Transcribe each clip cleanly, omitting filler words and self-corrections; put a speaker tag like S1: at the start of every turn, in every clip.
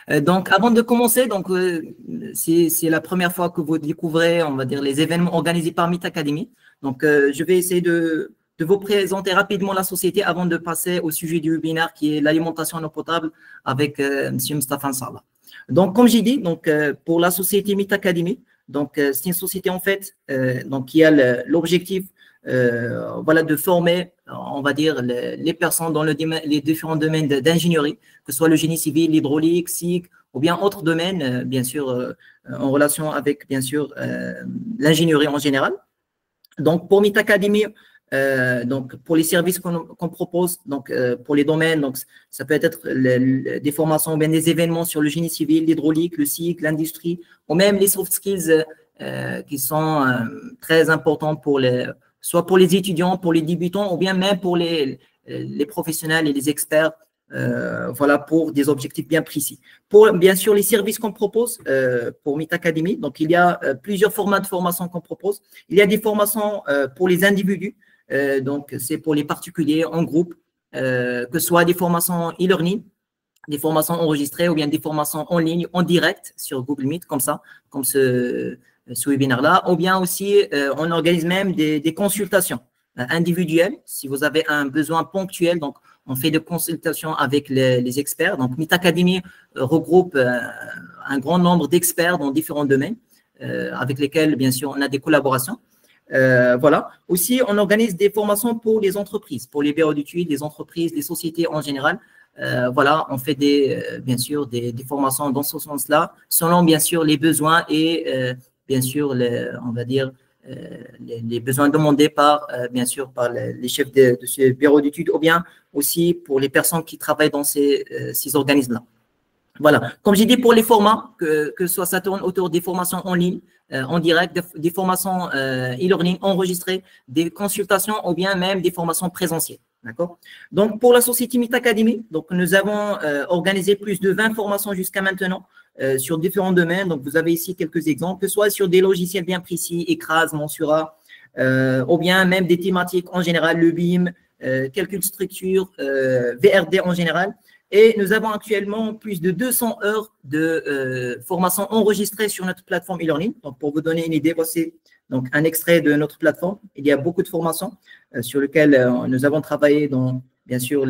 S1: Donc, avant de commencer, donc, si c'est la première fois que vous découvrez, on va dire, les événements organisés par Meet Academy, donc, je vais essayer de vous présenter rapidement la société avant de passer au sujet du webinaire qui est l'alimentation en eau potable avec M. Mustafa Salah. Donc, comme j'ai dit, donc, pour la société Meet Academy, donc, c'est une société en fait donc, qui a l'objectif voilà, de former, on va dire, les personnes dans les différents domaines d'ingénierie, que ce soit le génie civil, l'hydraulique, SIC, ou bien autres domaines, bien sûr, en relation avec, bien sûr, l'ingénierie en général. Donc, pour Meet Academy, donc pour les services qu'on propose, donc pour les domaines, donc ça peut être des formations ou bien des événements sur le génie civil, l'hydraulique, le SIC, l'industrie, ou même les soft skills qui sont très importants pour soit pour les étudiants, pour les débutants, ou bien même pour les professionnels et les experts, voilà, pour des objectifs bien précis. Pour bien sûr les services qu'on propose pour Meet Academy, donc il y a plusieurs formats de formation qu'on propose. Il y a des formations pour les individus, donc c'est pour les particuliers en groupe, que ce soit des formations e-learning, des formations enregistrées ou bien des formations en ligne, en direct sur Google Meet, comme ça, comme ce webinaire-là, ou bien aussi on organise même des consultations individuelles si vous avez un besoin ponctuel. Donc, on fait des consultations avec les experts. Donc, Meet Academy regroupe un grand nombre d'experts dans différents domaines avec lesquels, bien sûr, on a des collaborations. Voilà. Aussi, on organise des formations pour les entreprises, pour les bureaux d'études, les entreprises, les sociétés en général. Voilà, on fait bien sûr des formations dans ce sens-là, selon bien sûr les besoins et bien sûr, on va dire, les besoins demandés par, bien sûr, par les chefs de ce bureau d'études ou bien aussi pour les personnes qui travaillent dans ces organismes-là. Voilà. Comme j'ai dit, pour les formats, que soit ça tourne autour des formations en ligne, en direct, des formations e-learning enregistrées, des consultations ou bien même des formations présentielles. D'accord? Donc, pour la société Meet Academy, donc, nous avons organisé plus de 20 formations jusqu'à maintenant sur différents domaines. Donc, vous avez ici quelques exemples, que ce soit sur des logiciels bien précis, Écrase, Mensura, ou bien même des thématiques en général, le BIM, calcul de structure, VRD en général. Et nous avons actuellement plus de 200 heures de formation enregistrées sur notre plateforme e-learning. Donc, pour vous donner une idée, voici donc un extrait de notre plateforme. Il y a beaucoup de formations sur lesquelles nous avons travaillé dans, bien sûr,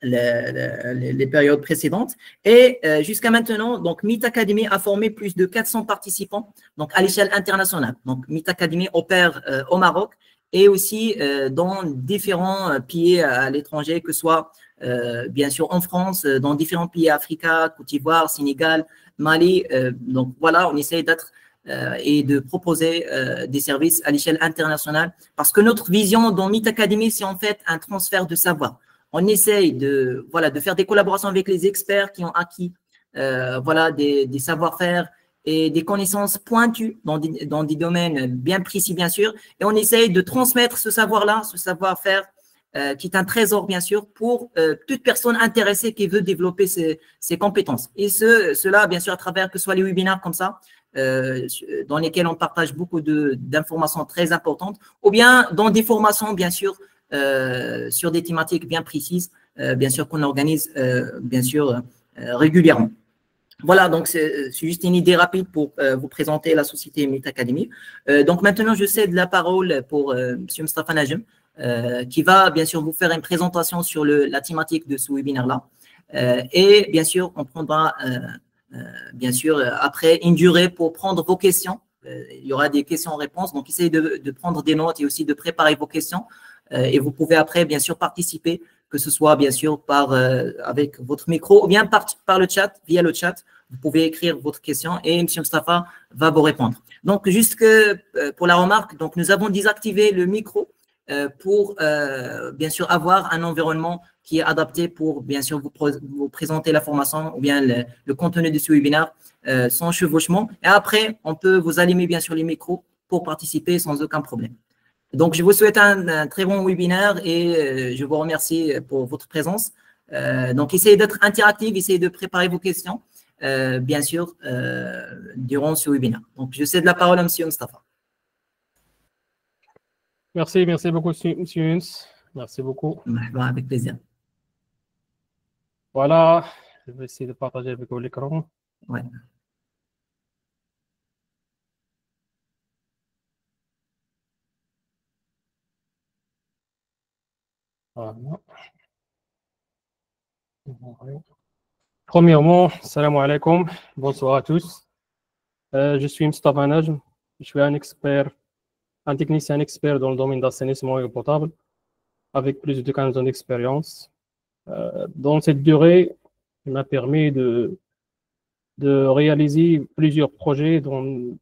S1: les périodes précédentes. Et jusqu'à maintenant, donc Meet Academy a formé plus de 400 participants donc à l'échelle internationale. Donc, Meet Academy opère au Maroc et aussi dans différents pays à l'étranger, que ce soit bien sûr en France, dans différents pays africains, Côte d'Ivoire, Sénégal, Mali. Donc voilà, on essaie d'être et de proposer des services à l'échelle internationale parce que notre vision dans Meet Academy, c'est en fait un transfert de savoir. On essaye voilà, de faire des collaborations avec les experts qui ont acquis voilà, des savoir-faire et des connaissances pointues dans des domaines bien précis, bien sûr. Et on essaye de transmettre ce savoir-là, ce savoir-faire qui est un trésor, bien sûr, pour toute personne intéressée qui veut développer ses compétences. Et cela, bien sûr, à travers que ce soit les webinaires comme ça, dans lesquels on partage beaucoup d'informations très importantes, ou bien dans des formations, bien sûr, sur des thématiques bien précises, bien sûr, qu'on organise, bien sûr, régulièrement. Voilà, donc c'est juste une idée rapide pour vous présenter la société Meet Academy. Donc maintenant, je cède la parole pour M. Mustafa Najem, qui va bien sûr vous faire une présentation sur la thématique de ce webinaire-là. Et bien sûr, on prendra bien sûr après une durée pour prendre vos questions. Il y aura des questions-réponses, donc essayez de prendre des notes et aussi de préparer vos questions. Et vous pouvez après, bien sûr, participer, que ce soit, bien sûr, avec votre micro ou bien par le chat, via le chat. Vous pouvez écrire votre question et M. Mustafa va vous répondre. Donc, juste pour la remarque, donc, nous avons désactivé le micro pour, bien sûr, avoir un environnement qui est adapté pour, bien sûr, vous présenter la formation ou bien le contenu de ce webinaire sans chevauchement. Et après, on peut vous allumer, bien sûr, les micros pour participer sans aucun problème. Donc, je vous souhaite un très bon webinaire et je vous remercie pour votre présence. Donc, essayez d'être interactif, essayez de préparer vos questions, bien sûr, durant ce webinaire. Donc, je cède la parole à M. Mustafa.
S2: Merci beaucoup, M. Younes. Merci beaucoup.
S1: Avec plaisir.
S2: Voilà, Je vais essayer de partager avec vous l'écran.
S1: Ouais.
S2: Voilà. Premièrement, salam alaikum, bonsoir à tous. Je suis Mustafa Najm, je suis un technicien expert dans le domaine d'assainissement et eau potable, avec plus de 15 ans d'expérience. Dans cette durée, il m'a permis de réaliser plusieurs projets dont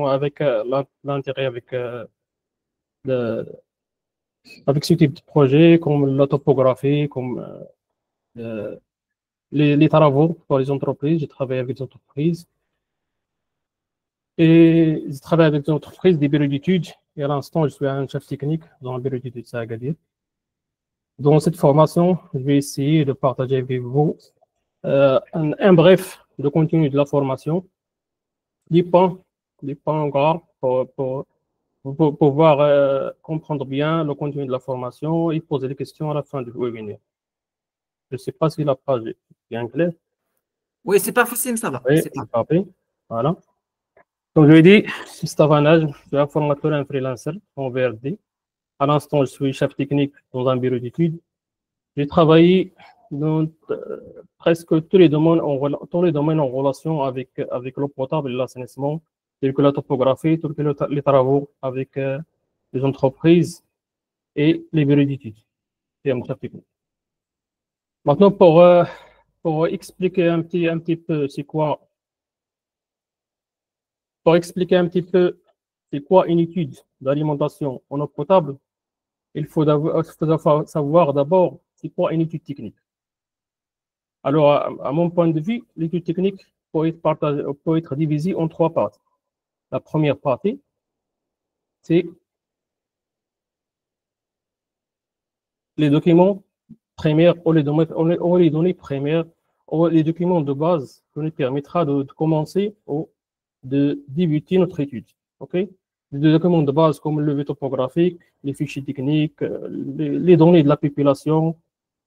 S2: avec l'intérêt avec ce type de projet, comme la topographie, comme les travaux pour les entreprises. J'ai travaillé avec des entreprises. Et je travaille avec des entreprises, des bureaux d'études. Et à l'instant, je suis un chef technique dans un bureau d'études à Agadir. Dans cette formation, je vais essayer de partager avec vous un bref de contenu de la formation, des points gras pour pouvoir comprendre bien le contenu de la formation et poser des questions à la fin du webinaire. Je ne sais pas si la page est bien claire.
S1: Oui, c'est pas facile, ça va.
S2: Oui, c'est parfait. Voilà. Comme je l'ai dit, je suis Mustafa Najm, je suis un formateur et un freelancer en VRD. À l'instant, je suis chef technique dans un bureau d'études. J'ai travaillé dans presque tous les domaines en relation avec l'eau potable et l'assainissement, tels que la topographie, tels que les travaux avec les entreprises et les bureaux d'études. C'est un chef technique. Maintenant, pour expliquer un petit peu c'est quoi. Pour expliquer un petit peu c'est quoi une étude d'alimentation en eau potable, il faut savoir d'abord c'est quoi une étude technique. Alors, à mon point de vue, l'étude technique peut être divisée en trois parties. La première partie, c'est les documents primaires ou les données primaires ou les documents de base qui nous permettra de commencer ou de débuter notre étude. Okay? Les documents de base comme le levé topographique, les fichiers techniques, les données de la population,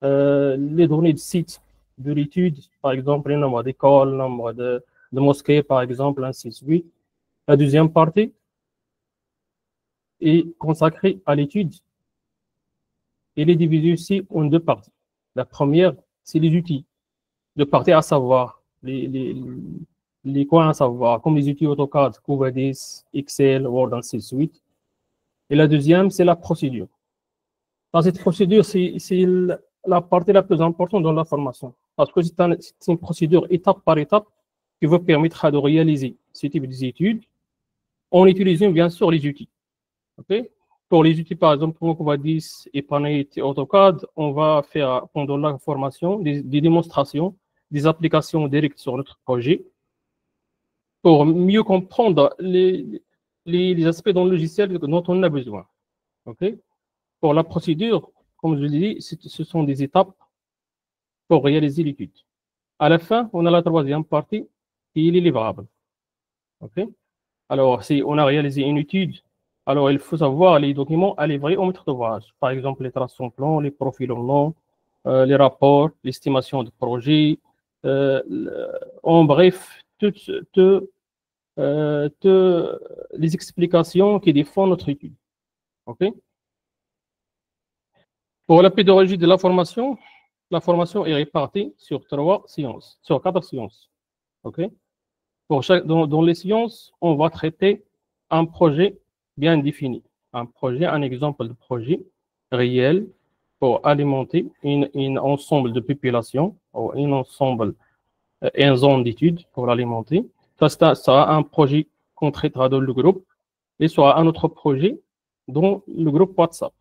S2: les données de site de l'étude, par exemple, le nombre d'écoles, le nombre de mosquées, par exemple, ainsi de suite. La deuxième partie est consacrée à l'étude. Elle est divisée aussi en deux parties. La première, c'est les outils de partie, à savoir les coins à savoir, comme les outils AutoCAD, Cuvadis, Excel, Word, ainsi de suite. Et la deuxième, c'est la procédure. Dans cette procédure, c'est la partie la plus importante dans la formation. Parce que c'est une procédure étape par étape qui vous permettra de réaliser ce type d'études en utilisant bien sûr les outils. Okay? Pour les outils, par exemple, pour Cuvadis, Epanet et AutoCAD, on va faire pendant la formation des démonstrations, des applications directes sur notre projet pour mieux comprendre les aspects dans le logiciel dont on a besoin. Okay? Pour la procédure, comme je l'ai dit, ce sont des étapes pour réaliser l'étude. À la fin, on a la troisième partie qui est les livrables. Okay? Alors, si on a réalisé une étude, alors il faut savoir les documents à livrer au maître d'ouvrage. Par exemple, les traces en plan, les profils en nom, les rapports, l'estimation de projet, en bref, toutes les explications qui défendent notre étude. Okay? Pour la pédagogie de la formation est répartie sur 4 séances. Okay? Dans les séances, on va traiter un projet bien défini. Un exemple de projet réel pour alimenter un ensemble de population ou une zone d'étude pour l'alimenter. Ça sera un projet qu'on traitera dans le groupe et sera un autre projet dans le groupe WhatsApp.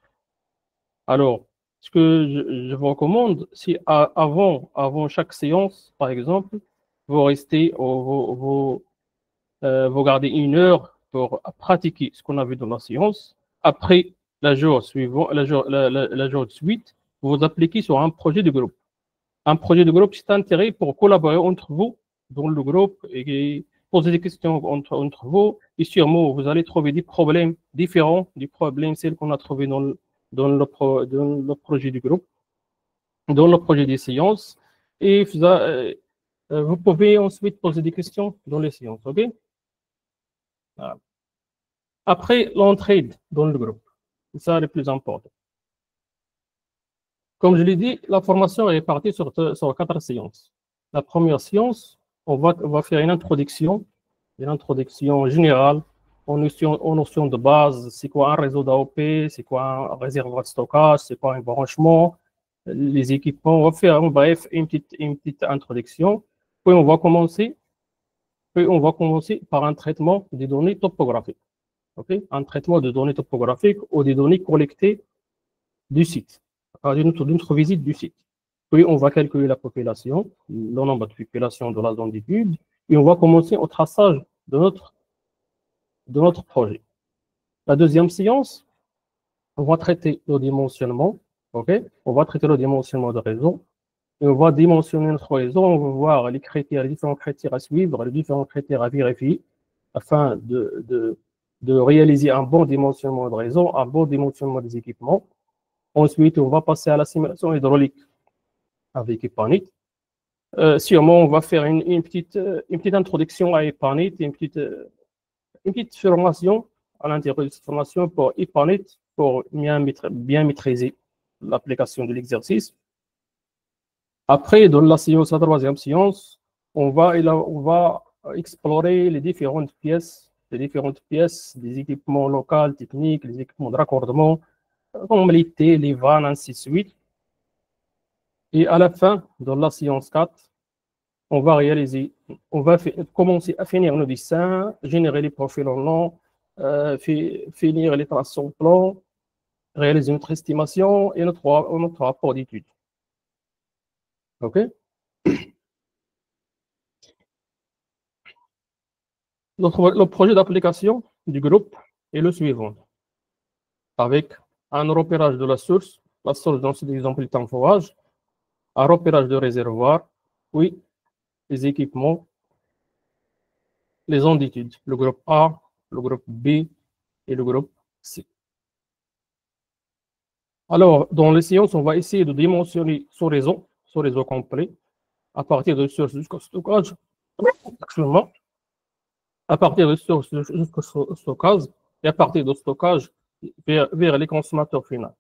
S2: Alors, ce que je vous recommande, c'est avant chaque séance, par exemple, vous restez, vous gardez 1 heure pour pratiquer ce qu'on a vu dans la séance. Après, la jour de suite, vous appliquez sur un projet de groupe. Un projet de groupe, c'est intérêt pour collaborer entre vous dans le groupe et poser des questions entre vous. Et sûrement, vous allez trouver des problèmes différents des problèmes, celles qu'on a trouvés dans le projet du groupe, dans le projet des séances. Et vous pouvez ensuite poser des questions dans les séances, OK? Voilà. Après, l'entraide dans le groupe. C'est ça le plus important. Comme je l'ai dit, la formation est partie sur 4 séances. La première séance, on va faire une introduction générale en notion de base. C'est quoi un réseau d'AOP, c'est quoi un réservoir de stockage, c'est quoi un branchement, les équipements. On va faire, en bref, une petite introduction. Puis on va commencer par un traitement des données topographiques. Okay? Un traitement de données topographiques ou des données collectées du site, d'une visite du site. Puis on va calculer la population, le nombre de population de la zone d'étude, et on va commencer au traçage de notre projet. La deuxième séance, on va traiter le dimensionnement, ok? On va traiter le dimensionnement de réseau, et on va dimensionner notre réseau, on va voir les différents critères à suivre, les différents critères à vérifier, afin de réaliser un bon dimensionnement de réseau, un bon dimensionnement des équipements. Ensuite, on va passer à la simulation hydraulique avec Epanit. Sûrement, on va faire une petite introduction à Epanit, une petite formation à l'intérieur de cette formation pour Epanit, pour bien maîtriser l'application de l'exercice. Après, dans la troisième séance, on va explorer les différentes pièces des équipements locaux, techniques, les équipements de raccordement, comme les T, les vannes, ainsi de suite. Et à la fin, dans la séance 4, on va commencer à finir nos dessins, générer les profils en long, finir les traces en plan, réaliser notre estimation et notre rapport d'étude. OK? Le projet d'application du groupe est le suivant. Avec un repérage de la source dans cet exemple est un forage, un repérage de réservoir, oui, les équipements, les zones d'études, le groupe A, le groupe B et le groupe C. Alors, dans les séances, on va essayer de dimensionner ce réseau complet, à partir de sources jusqu'au stockage, actuellement, à partir de sources jusqu'au stockage, et à partir de stockage vers les consommateurs finaux.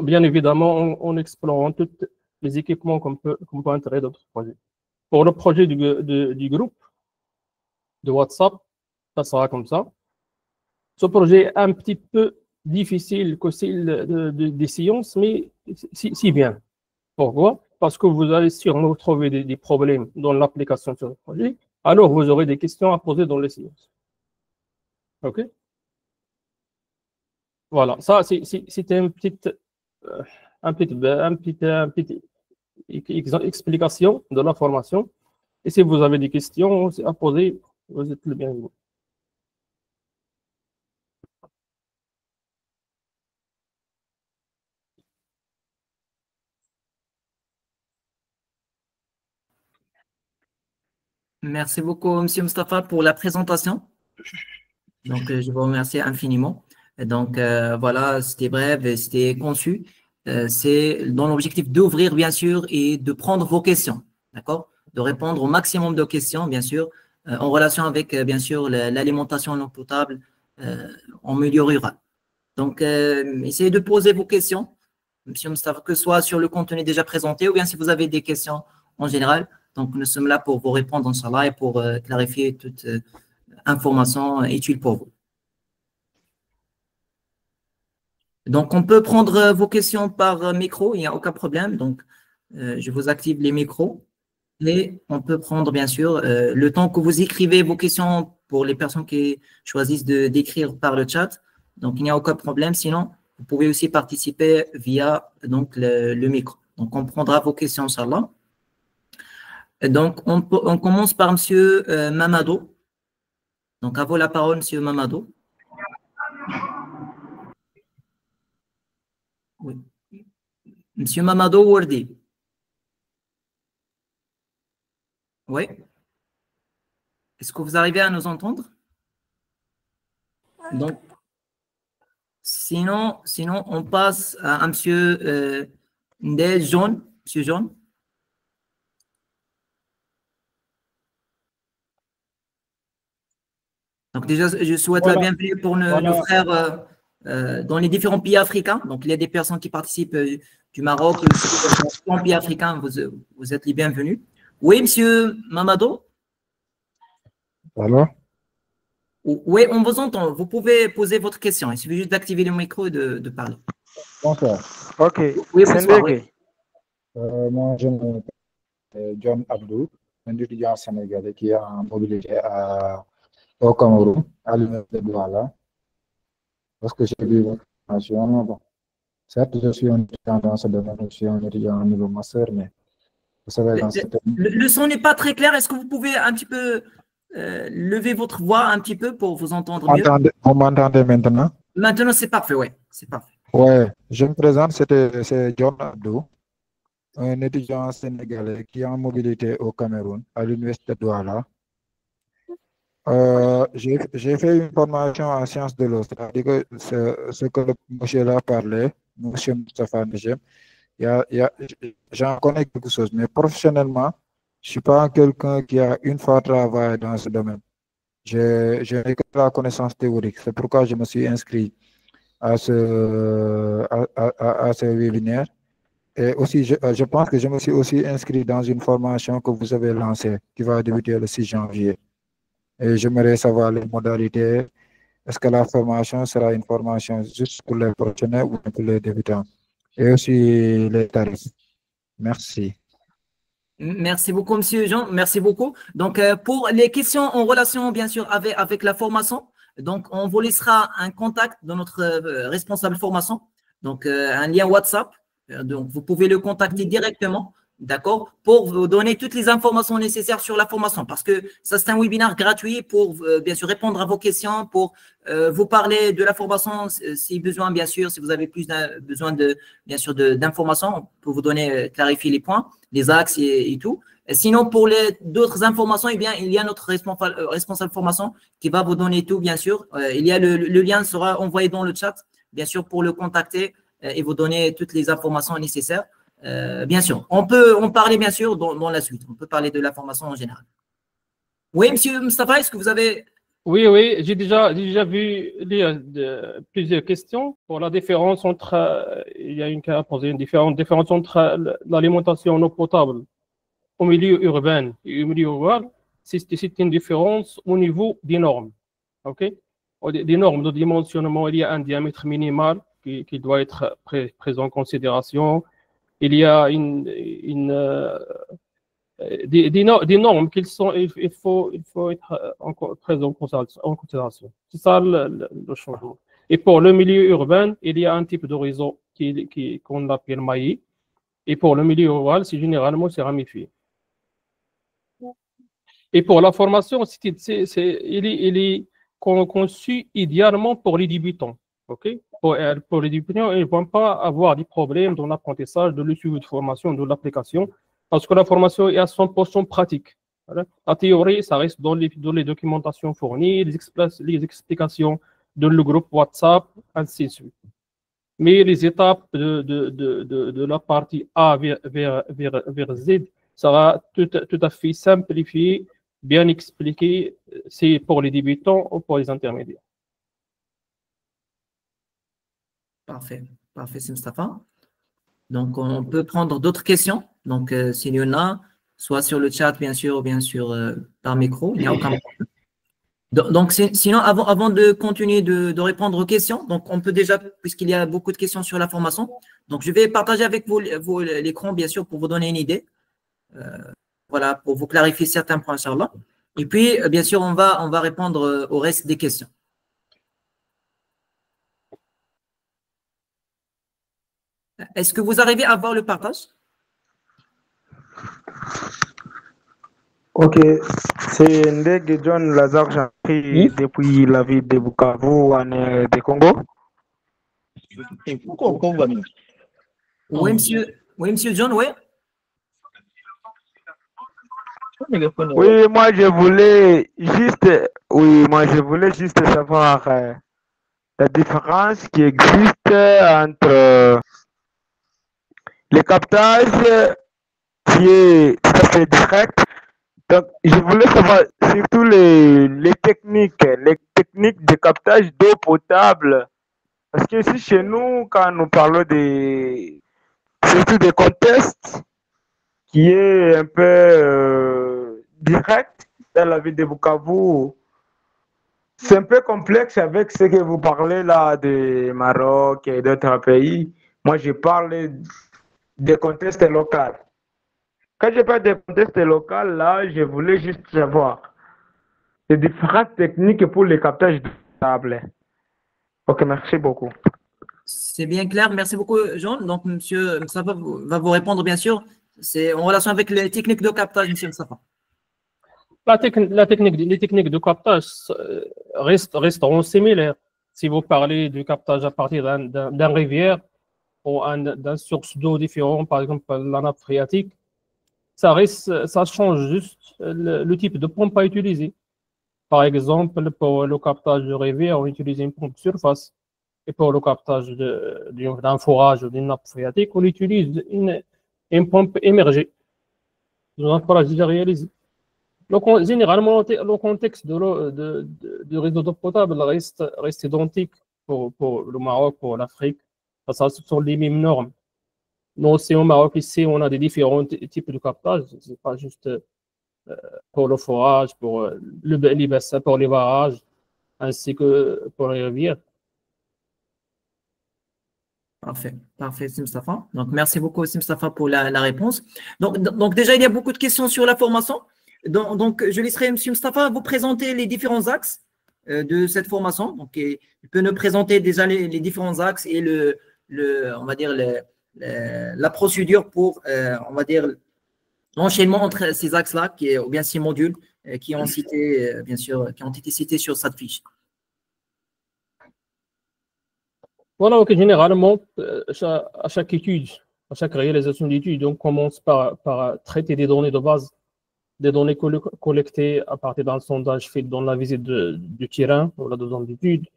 S2: Bien évidemment, en explorant tous les équipements qu'on peut intégrer dans notre projet. Pour le projet du groupe de WhatsApp, ça sera comme ça. Ce projet est un petit peu difficile que celle des séances, mais si bien. Pourquoi? Parce que vous allez sûrement trouver des problèmes dans l'application sur le projet. Alors, vous aurez des questions à poser dans les séances. OK? Voilà, ça, c'était une petite explication de la formation. Et si vous avez des questions à poser, vous êtes le bienvenu.
S1: Merci beaucoup, M. Mustafa, pour la présentation. Donc, je vous remercie infiniment. Donc, voilà, c'était bref et c'était conçu. C'est dans l'objectif d'ouvrir, bien sûr, et de prendre vos questions, d'accord? De répondre au maximum de questions, bien sûr, en relation avec, bien sûr, l'alimentation en eau potable en milieu rural. Donc, essayez de poser vos questions, M. Mustafa, que ce soit sur le contenu déjà présenté ou bien si vous avez des questions en général. Donc, nous sommes là pour vous répondre, Inch'Allah, et pour clarifier toute information utile pour vous. Donc, on peut prendre vos questions par micro, il n'y a aucun problème. Donc, je vous active les micros et on peut prendre, bien sûr, le temps que vous écrivez vos questions pour les personnes qui choisissent d'écrire par le chat. Donc, il n'y a aucun problème. Sinon, vous pouvez aussi participer via donc, le micro. Donc, on prendra vos questions, Inch'Allah. Donc, on commence par M. Mamadou. Donc, à vous la parole, M. Mamadou. Oui. M. Mamadou Wardi. Oui. Est-ce que vous arrivez à nous entendre? Donc, sinon, on passe à M. Ndel Jaune. Monsieur Jaune. Donc déjà, je souhaite la bienvenue pour nos frères dans les différents pays africains. Donc il y a des personnes qui participent du Maroc, des différents pays africains. Vous êtes les bienvenus. Oui, monsieur Mamadou?
S3: Alors?
S1: Oui, on vous entend. Vous pouvez poser votre question. Il suffit juste d'activer le micro et de parler.
S3: Bonsoir.
S4: Ok.
S1: Oui, bonsoir. Oui.
S3: Moi, je m'appelle John Abdou, un étudiant sénégalais qui est en mobilité au Cameroun, à l'université de Douala. Parce que j'ai vu votre formation, bon, certes, je suis un étudiant dans ce domaine, je suis un étudiant au niveau master, mais vous savez, dans cette...
S1: Le son n'est pas très clair. Est-ce que vous pouvez un petit peu lever votre voix un petit peu pour vous entendre mieux?
S3: Vous m'entendez maintenant?
S1: Maintenant, c'est parfait, oui. C'est parfait.
S3: Oui, je me présente, c'est John Abdou, un étudiant sénégalais qui est en mobilité au Cameroun, à l'université de Douala. J'ai fait une formation en sciences de l'eau, c'est-à-dire que ce que le monsieur là parlait, monsieur Moustapha Nejem, j'en connais quelque chose, mais professionnellement, je ne suis pas quelqu'un qui a une fois travaillé dans ce domaine. Je n'ai que la connaissance théorique, c'est pourquoi je me suis inscrit à ce webinaire. Et aussi, je pense que je me suis aussi inscrit dans une formation que vous avez lancée, qui va débuter le 6 janvier. Et j'aimerais savoir les modalités. Est-ce que la formation sera une formation juste pour les professionnels ou pour les débutants? Et aussi les tarifs. Merci.
S1: Merci beaucoup, monsieur Jean. Merci beaucoup. Donc, pour les questions en relation, bien sûr, avec la formation, donc, on vous laissera un contact de notre responsable formation, donc un lien WhatsApp. Donc, vous pouvez le contacter directement, d'accord, pour vous donner toutes les informations nécessaires sur la formation, parce que ça, c'est un webinaire gratuit pour, bien sûr, répondre à vos questions, pour vous parler de la formation, si besoin, bien sûr, si vous avez plus besoin bien sûr, d'informations, pour vous donner, clarifier les points, les axes et tout. Et sinon, pour d'autres informations, eh bien, il y a notre responsable formation qui va vous donner tout, bien sûr. Il y a le lien sera envoyé dans le chat, bien sûr, pour le contacter et vous donner toutes les informations nécessaires. Bien sûr, on peut en parler, bien sûr, dans la suite. On peut parler de la formation en général. Oui, monsieur Moustapha, est-ce que vous avez…
S2: Oui, j'ai déjà vu plusieurs questions pour la différence entre… il y a une qui a posé une différence entre l'alimentation en eau potable au milieu urbain et au milieu rural. C'est une différence au niveau des normes. OK? Des normes de dimensionnement, il y a un diamètre minimal qui doit être pris en considération. Il y a des normes il faut être pris en considération. C'est ça le changement. Et pour le milieu urbain, il y a un type de réseau qu'on appelle maillis. Et pour le milieu rural, généralement c'est ramifié. Et pour la formation, il est conçu idéalement pour les débutants. Okay? Pour les débutants, ils ne vont pas avoir des problèmes dans l'apprentissage de l'outil de formation, de l'application, parce que la formation est à 100% pratique. Voilà. La théorie, ça reste dans les documentations fournies, les explications dans le groupe WhatsApp, ainsi de suite. Mais les étapes de la partie A vers Z sera tout à fait simplifié, bien expliqué, c'est pour les débutants ou pour les intermédiaires.
S1: Parfait, c'est Moustapha. Donc, on peut prendre d'autres questions. Donc, s'il y en a, soit sur le chat, bien sûr, ou bien sûr par micro, il n'y a aucun problème. Donc, sinon, avant de continuer de répondre aux questions, donc on peut déjà, puisqu'il y a beaucoup de questions sur la formation, donc je vais partager avec vous l'écran, bien sûr, pour vous donner une idée. Voilà, pour vous clarifier certains points, inchallah. Et puis, bien sûr, on va répondre au reste des questions. Est-ce que vous arrivez à voir le partage?
S4: Ok, c'est Ndeg John Lazare, j'ai pris depuis la ville de Bukavu, de Congo.
S1: Oui, monsieur John, oui.
S4: Oui, moi je voulais juste savoir la différence qui existe entre le captage qui est tout à fait direct. Donc, je voulais savoir surtout les techniques de captage d'eau potable. Parce que ici, chez nous, quand nous parlons surtout des contests, qui est un peu direct dans la ville de Bukavu, c'est un peu complexe avec ce que vous parlez là de Maroc et d'autres pays. Moi, je parle des contextes locaux. Quand je parle des contextes locaux, là, je voulais juste savoir les différentes techniques pour le captage de table. Ok, merci beaucoup.
S1: C'est bien clair. Merci beaucoup, Jean. Donc, monsieur Moustapha va vous répondre, bien sûr. C'est en relation avec les techniques de captage, monsieur Moustapha.
S2: Les techniques de captage resteront similaires. Si vous parlez du captage à partir d'un rivière ou d'un source d'eau différent, par exemple la nappe phréatique, ça change juste le type de pompe à utiliser. Par exemple, pour le captage de rivière, on utilise une pompe surface. Et pour le captage d'un forage ou d'une nappe phréatique, on utilise une pompe émergée. Un forage déjà réalisé. Donc, généralement, le contexte du réseau d'eau potable reste identique pour le Maroc, pour l'Afrique. Ce sont les mêmes normes. Nous aussi, au Maroc, ici, on a des différents types de captage. Ce n'est pas juste pour le forage, pour les bassins, pour les barrages, ainsi que pour les rivières.
S1: Parfait, Sim Mustafa. Donc, merci beaucoup, Sim Mustafa, pour la réponse. Donc, déjà, il y a beaucoup de questions sur la formation. Donc, je laisserai M. Mustafa vous présenter les différents axes de cette formation. Donc, il peut nous présenter déjà les différents axes et on va dire, la procédure pour, on va dire, l'enchaînement entre ces axes-là, ou bien ces modules qui ont cité, bien sûr, qui ont été cités sur cette fiche.
S2: Voilà, donc généralement, à chaque étude, à chaque réalisation d'étude, on commence par traiter des données de base, des données collectées à partir d'un sondage fait dans la visite du terrain ou la zone d'étude.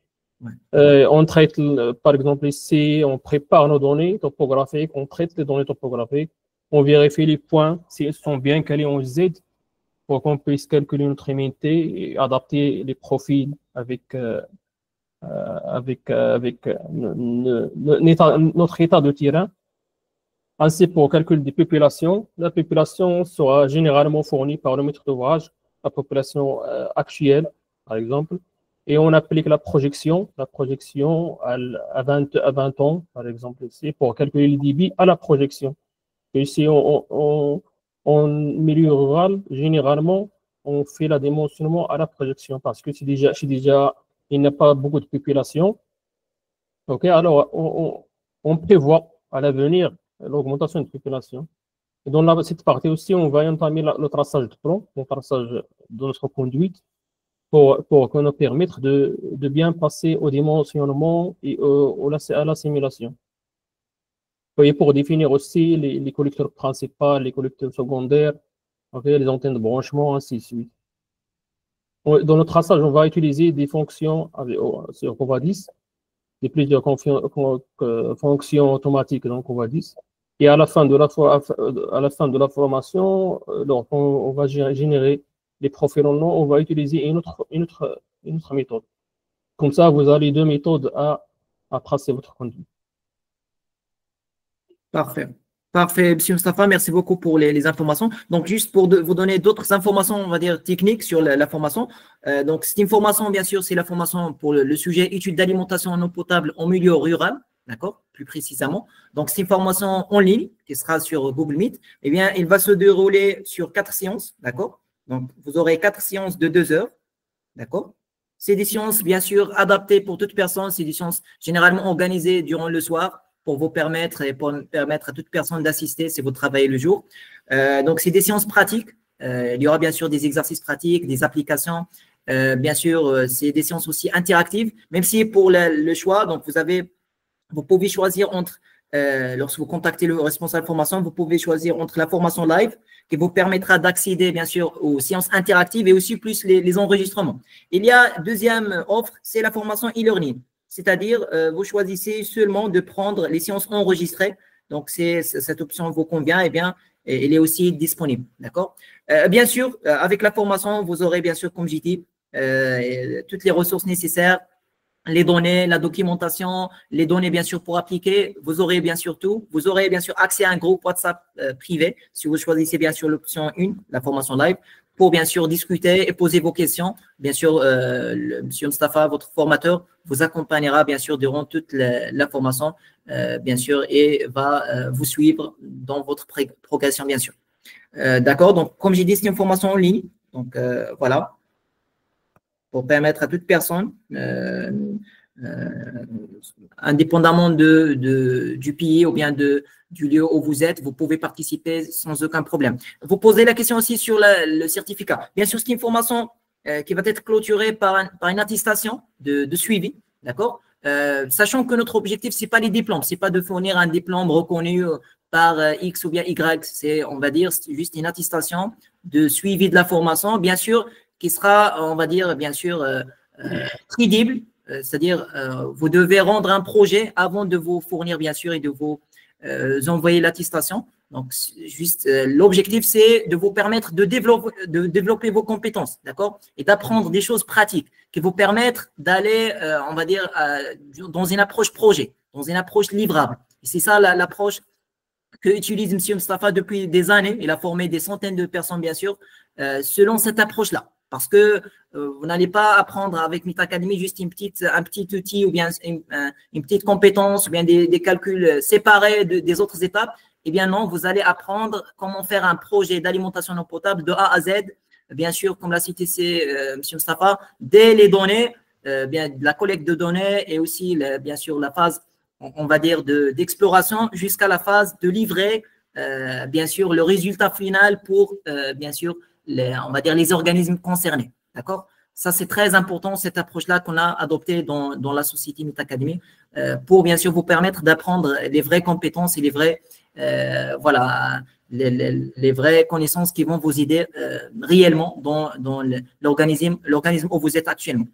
S2: Ouais. On traite, par exemple, ici, on prépare nos données topographiques, on traite les données topographiques, on vérifie les points s'ils sont bien calés en Z pour qu'on puisse calculer notre MNT et adapter les profils avec notre état de terrain. Ainsi, pour calcul des populations, la population sera généralement fournie par le maître d'ouvrage, la population actuelle, par exemple, et on applique la projection à 20 ans, par exemple, ici, pour calculer le débit à la projection. Et ici, en milieu rural, généralement, on fait la dimensionnement à la projection parce que c'est déjà il n'y a pas beaucoup de population. OK, alors on prévoit à l'avenir l'augmentation de population. Et dans cette partie aussi, on va entamer le traçage de plan, le traçage de notre conduite pour nous permettre de bien passer au dimensionnement et à la simulation. Et pour définir aussi les collecteurs principaux, les collecteurs secondaires, okay, les antennes de branchement, ainsi de suite. Dans le traçage, on va utiliser des fonctions sur COVA10, plusieurs fonctions automatiques dans COVA10. Et à la fin de la formation, donc on va générer les profils en nom, on va utiliser une autre méthode. Comme ça, vous avez 2 méthodes à tracer votre conduite.
S1: Parfait, M. Mustafa, merci beaucoup pour les informations. Donc, juste pour vous donner d'autres informations, on va dire, techniques sur la formation. Donc, cette information, bien sûr, c'est la formation pour le sujet études d'alimentation en eau potable en milieu rural, d'accord, plus précisément. Donc, c'est une formation en ligne qui sera sur Google Meet. Eh bien, il va se dérouler sur 4 séances, d'accord. Donc, vous aurez 4 séances de 2 heures, d'accord. C'est des séances, bien sûr, adaptées pour toute personne. C'est des séances généralement organisées durant le soir, pour vous permettre et pour permettre à toute personne d'assister si vous travaillez le jour. Donc, c'est des séances pratiques. Il y aura bien sûr des exercices pratiques, des applications. Bien sûr, c'est des séances aussi interactives, même si pour le choix, donc vous pouvez choisir entre, lorsque vous contactez le responsable de formation, vous pouvez choisir entre la formation live qui vous permettra d'accéder bien sûr aux séances interactives et aussi plus les enregistrements. Il y a deuxième offre, c'est la formation e-learning. C'est-à-dire, vous choisissez seulement de prendre les séances enregistrées. Donc, cette option vous convient, eh bien, il est aussi disponible. D'accord? Bien sûr, avec la formation, vous aurez bien sûr, comme j'ai dit, toutes les ressources nécessaires, les données, la documentation, les données bien sûr pour appliquer. Vous aurez bien sûr tout. Vous aurez bien sûr accès à un groupe WhatsApp privé si vous choisissez bien sûr l'option 1, la formation live, pour bien sûr discuter et poser vos questions. Bien sûr, Monsieur Mustafa, votre formateur, vous accompagnera bien sûr durant toute la formation, bien sûr, et va vous suivre dans votre progression, bien sûr. D'accord? Donc, comme j'ai dit, c'est une formation en ligne. Donc, voilà, pour permettre à toute personne, indépendamment du pays ou bien du lieu où vous êtes, vous pouvez participer sans aucun problème. Vous posez la question aussi sur le certificat. Bien sûr, c'est une formation qui va être clôturée par une attestation de suivi, d'accord? Sachant que notre objectif, ce n'est pas les diplômes, ce n'est pas de fournir un diplôme reconnu par X ou bien Y, c'est, on va dire, juste une attestation de suivi de la formation, bien sûr, qui sera, on va dire, bien sûr, crédible, c'est-à-dire vous devez rendre un projet avant de vous fournir, bien sûr, et de vous envoyer l'attestation. Donc, juste, l'objectif, c'est de vous permettre de développer vos compétences, d'accord? Et d'apprendre des choses pratiques qui vous permettent d'aller, on va dire, dans une approche projet, dans une approche livrable. Et c'est ça l'approche que utilise M. Mustafa depuis des années. Il a formé des centaines de personnes, bien sûr, selon cette approche-là. Parce que vous n'allez pas apprendre avec Meet Academy juste un petit outil ou bien une petite compétence ou bien des calculs séparés des autres étapes. Eh bien non, vous allez apprendre comment faire un projet d'alimentation en eau potable de A à Z. Bien sûr, comme l'a cité M. Mustafa, dès les données, bien, la collecte de données et aussi, bien sûr, la phase, on va dire, d'exploration jusqu'à la phase de livrer, bien sûr, le résultat final pour, bien sûr, on va dire les organismes concernés. D'accord? Ça, c'est très important, cette approche-là qu'on a adoptée dans la société Meet Academy pour, bien sûr, vous permettre d'apprendre les vraies compétences et les vraies, voilà, les vraies connaissances qui vont vous aider réellement dans l'organisme où vous êtes actuellement.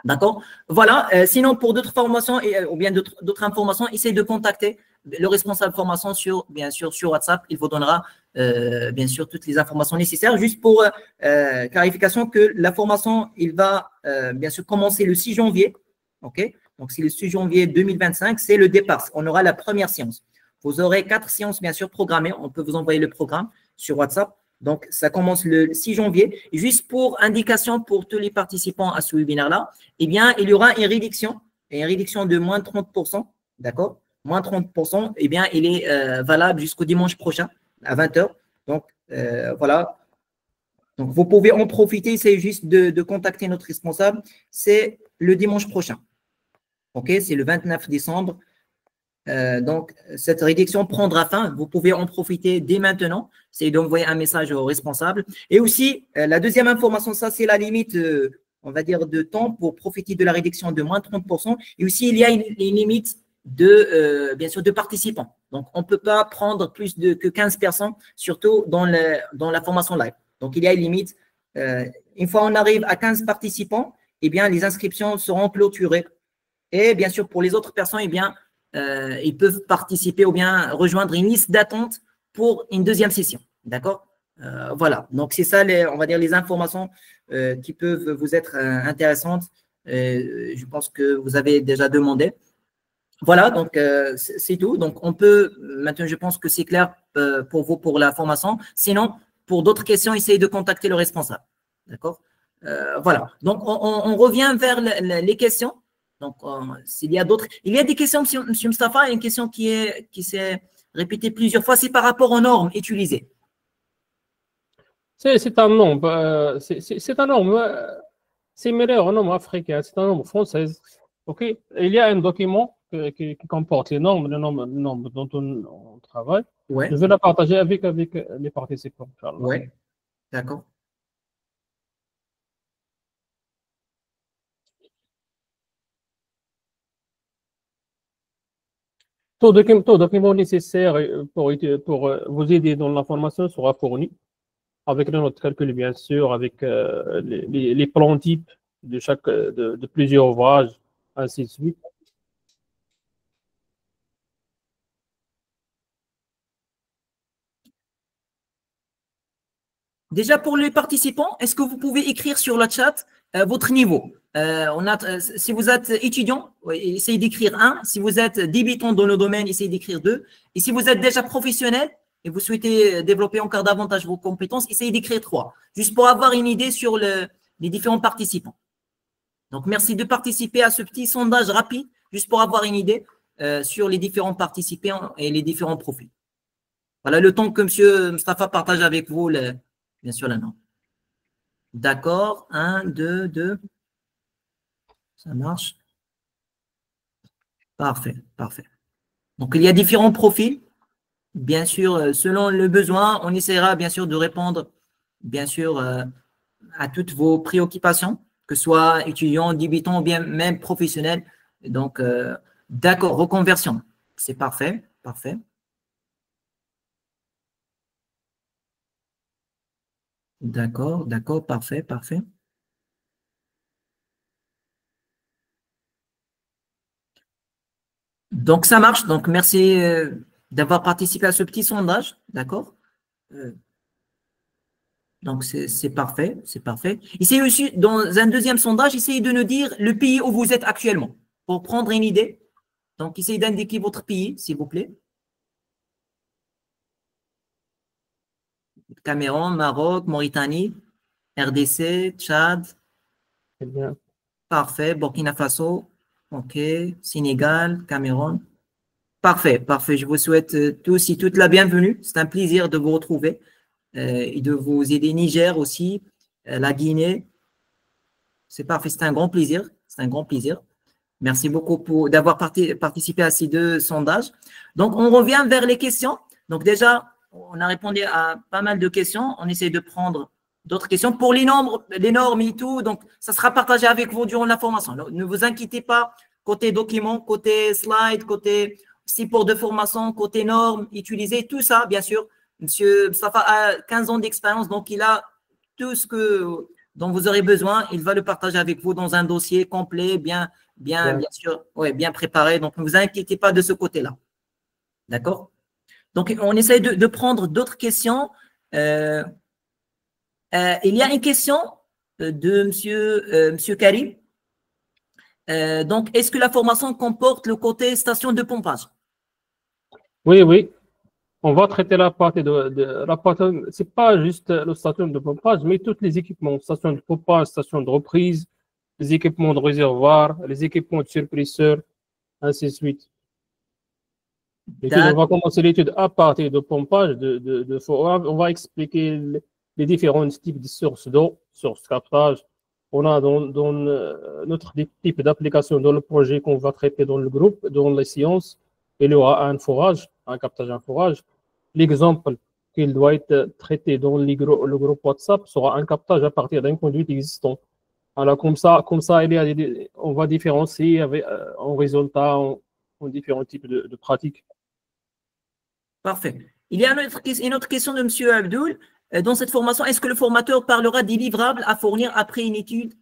S1: D'accord? Voilà. Sinon, pour d'autres formations ou bien d'autres informations, essayez de contacter le responsable formation bien sûr, sur WhatsApp. Il vous donnera, bien sûr, toutes les informations nécessaires. Juste pour clarification que la formation, il va, bien sûr, commencer le 6 janvier. OK? Donc, c'est le 6 janvier 2025. C'est le départ. On aura la première séance. Vous aurez 4 séances, bien sûr, programmées. On peut vous envoyer le programme sur WhatsApp. Donc, ça commence le 6 janvier. Juste pour indication pour tous les participants à ce webinaire-là, eh bien, il y aura une réduction de moins 30%, d'accord? Moins 30%, eh bien, il est valable jusqu'au dimanche prochain à 20 h. Donc, voilà. Donc, vous pouvez en profiter. C'est juste de contacter notre responsable. C'est le dimanche prochain. OK? C'est le 29 décembre. Donc, cette réduction prendra fin. Vous pouvez en profiter dès maintenant. C'est d'envoyer un message au responsable. Et aussi, la deuxième information, ça, c'est la limite, on va dire, de temps pour profiter de la réduction de moins 30%. Et aussi, il y a une limite bien sûr, de participants. Donc, on ne peut pas prendre plus que 15 personnes, surtout dans la formation live. Donc, il y a une limite. Une fois on arrive à 15 participants, eh bien, les inscriptions seront clôturées. Et bien sûr, pour les autres personnes, eh bien, ils peuvent participer ou bien rejoindre une liste d'attente pour une deuxième session. D'accord? Voilà. Donc, c'est ça, on va dire, les informations qui peuvent vous être intéressantes. Je pense que vous avez déjà demandé. Voilà, donc c'est tout. Donc, on peut, maintenant, je pense que c'est clair pour vous pour la formation. Sinon, pour d'autres questions, essayez de contacter le responsable. D'accord? Voilà. Donc, on revient vers les questions. Donc, s'il y a d'autres… Il y a des questions, M. Mustafa, une question qui s'est répétée plusieurs fois, c'est par rapport aux normes utilisées.
S2: C'est un nombre, c'est un nombre similaire au nombre africain, c'est un nombre français. OK? Il y a un document qui comporte les normes dont on travaille.
S1: Ouais.
S2: Je vais la partager avec les participants.
S1: Oui, d'accord.
S2: Tout document nécessaire pour vous aider dans la formation sera fourni, avec le note de calcul, bien sûr, avec les plans types de plusieurs ouvrages, ainsi de suite.
S1: Déjà, pour les participants, est-ce que vous pouvez écrire sur le chat votre niveau? Si vous êtes étudiant, essayez d'écrire 1. Si vous êtes débutant dans le domaine, essayez d'écrire 2. Et si vous êtes déjà professionnel et vous souhaitez développer encore davantage vos compétences, essayez d'écrire 3. Juste pour avoir une idée sur les différents participants. Donc, merci de participer à ce petit sondage rapide, juste pour avoir une idée sur les différents participants et les différents profils. Voilà le temps que M. Mustafa partage avec vous, bien sûr, la norme. D'accord. 1, 2, 2. Ça marche. Parfait, parfait. Donc, il y a différents profils. Bien sûr, selon le besoin, on essaiera bien sûr de répondre, bien sûr, à toutes vos préoccupations, que ce soit étudiants, débutants ou bien même professionnels. Donc, d'accord, reconversion. C'est parfait, parfait. D'accord, d'accord, parfait, parfait. Donc, ça marche. Donc, merci d'avoir participé à ce petit sondage. D'accord. Donc, c'est parfait, c'est parfait. Essayez aussi, dans un deuxième sondage, essayez de nous dire le pays où vous êtes actuellement, pour prendre une idée. Donc, essayez d'indiquer votre pays, s'il vous plaît. Cameroun, Maroc, Mauritanie, RDC, Tchad.
S2: Très bien.
S1: Parfait. Burkina Faso. OK. Sénégal, Cameroun. Parfait, parfait. Je vous souhaite tous et toutes la bienvenue. C'est un plaisir de vous retrouver et de vous aider. Niger aussi, la Guinée. C'est parfait, c'est un grand plaisir. C'est un grand plaisir. Merci beaucoup d'avoir participé à ces deux sondages. Donc, on revient vers les questions. Donc, déjà, on a répondu à pas mal de questions. On essaie de prendre d'autres questions. Pour les normes et tout, donc, ça sera partagé avec vous durant la formation. Ne vous inquiétez pas, côté documents, côté slide, côté support de formation, côté normes, utiliser tout ça, bien sûr. Monsieur Mustafa a 15 ans d'expérience, donc il a tout ce dont vous aurez besoin. Il va le partager avec vous dans un dossier complet, bien sûr, ouais, bien préparé. Donc, ne vous inquiétez pas de ce côté-là. D'accord? Donc, on essaie de prendre d'autres questions. Il y a une question de monsieur Karim. Donc, est-ce que la formation comporte le côté station de pompage?
S2: Oui, oui. On va traiter la partie la partie, c'est pas juste le station de pompage, mais tous les équipements, station de pompage, station de reprise, les équipements de réservoir, les équipements de surpresseur, ainsi de suite. On va commencer l'étude à partir de pompage, on va expliquer les différents types de sources d'eau, sources captage. On a dans notre type d'application dans le projet qu'on va traiter dans le groupe, dans les sciences, il y aura un forage, un captage, un forage. L'exemple qu'il doit être traité dans le groupe WhatsApp sera un captage à partir d'un conduit existant. Alors, comme ça on va différencier en résultat, en différents types de pratiques.
S1: Parfait. Il y a une autre question de M. Abdoul. Dans cette formation, est-ce que le formateur parlera des livrables à fournir après une étude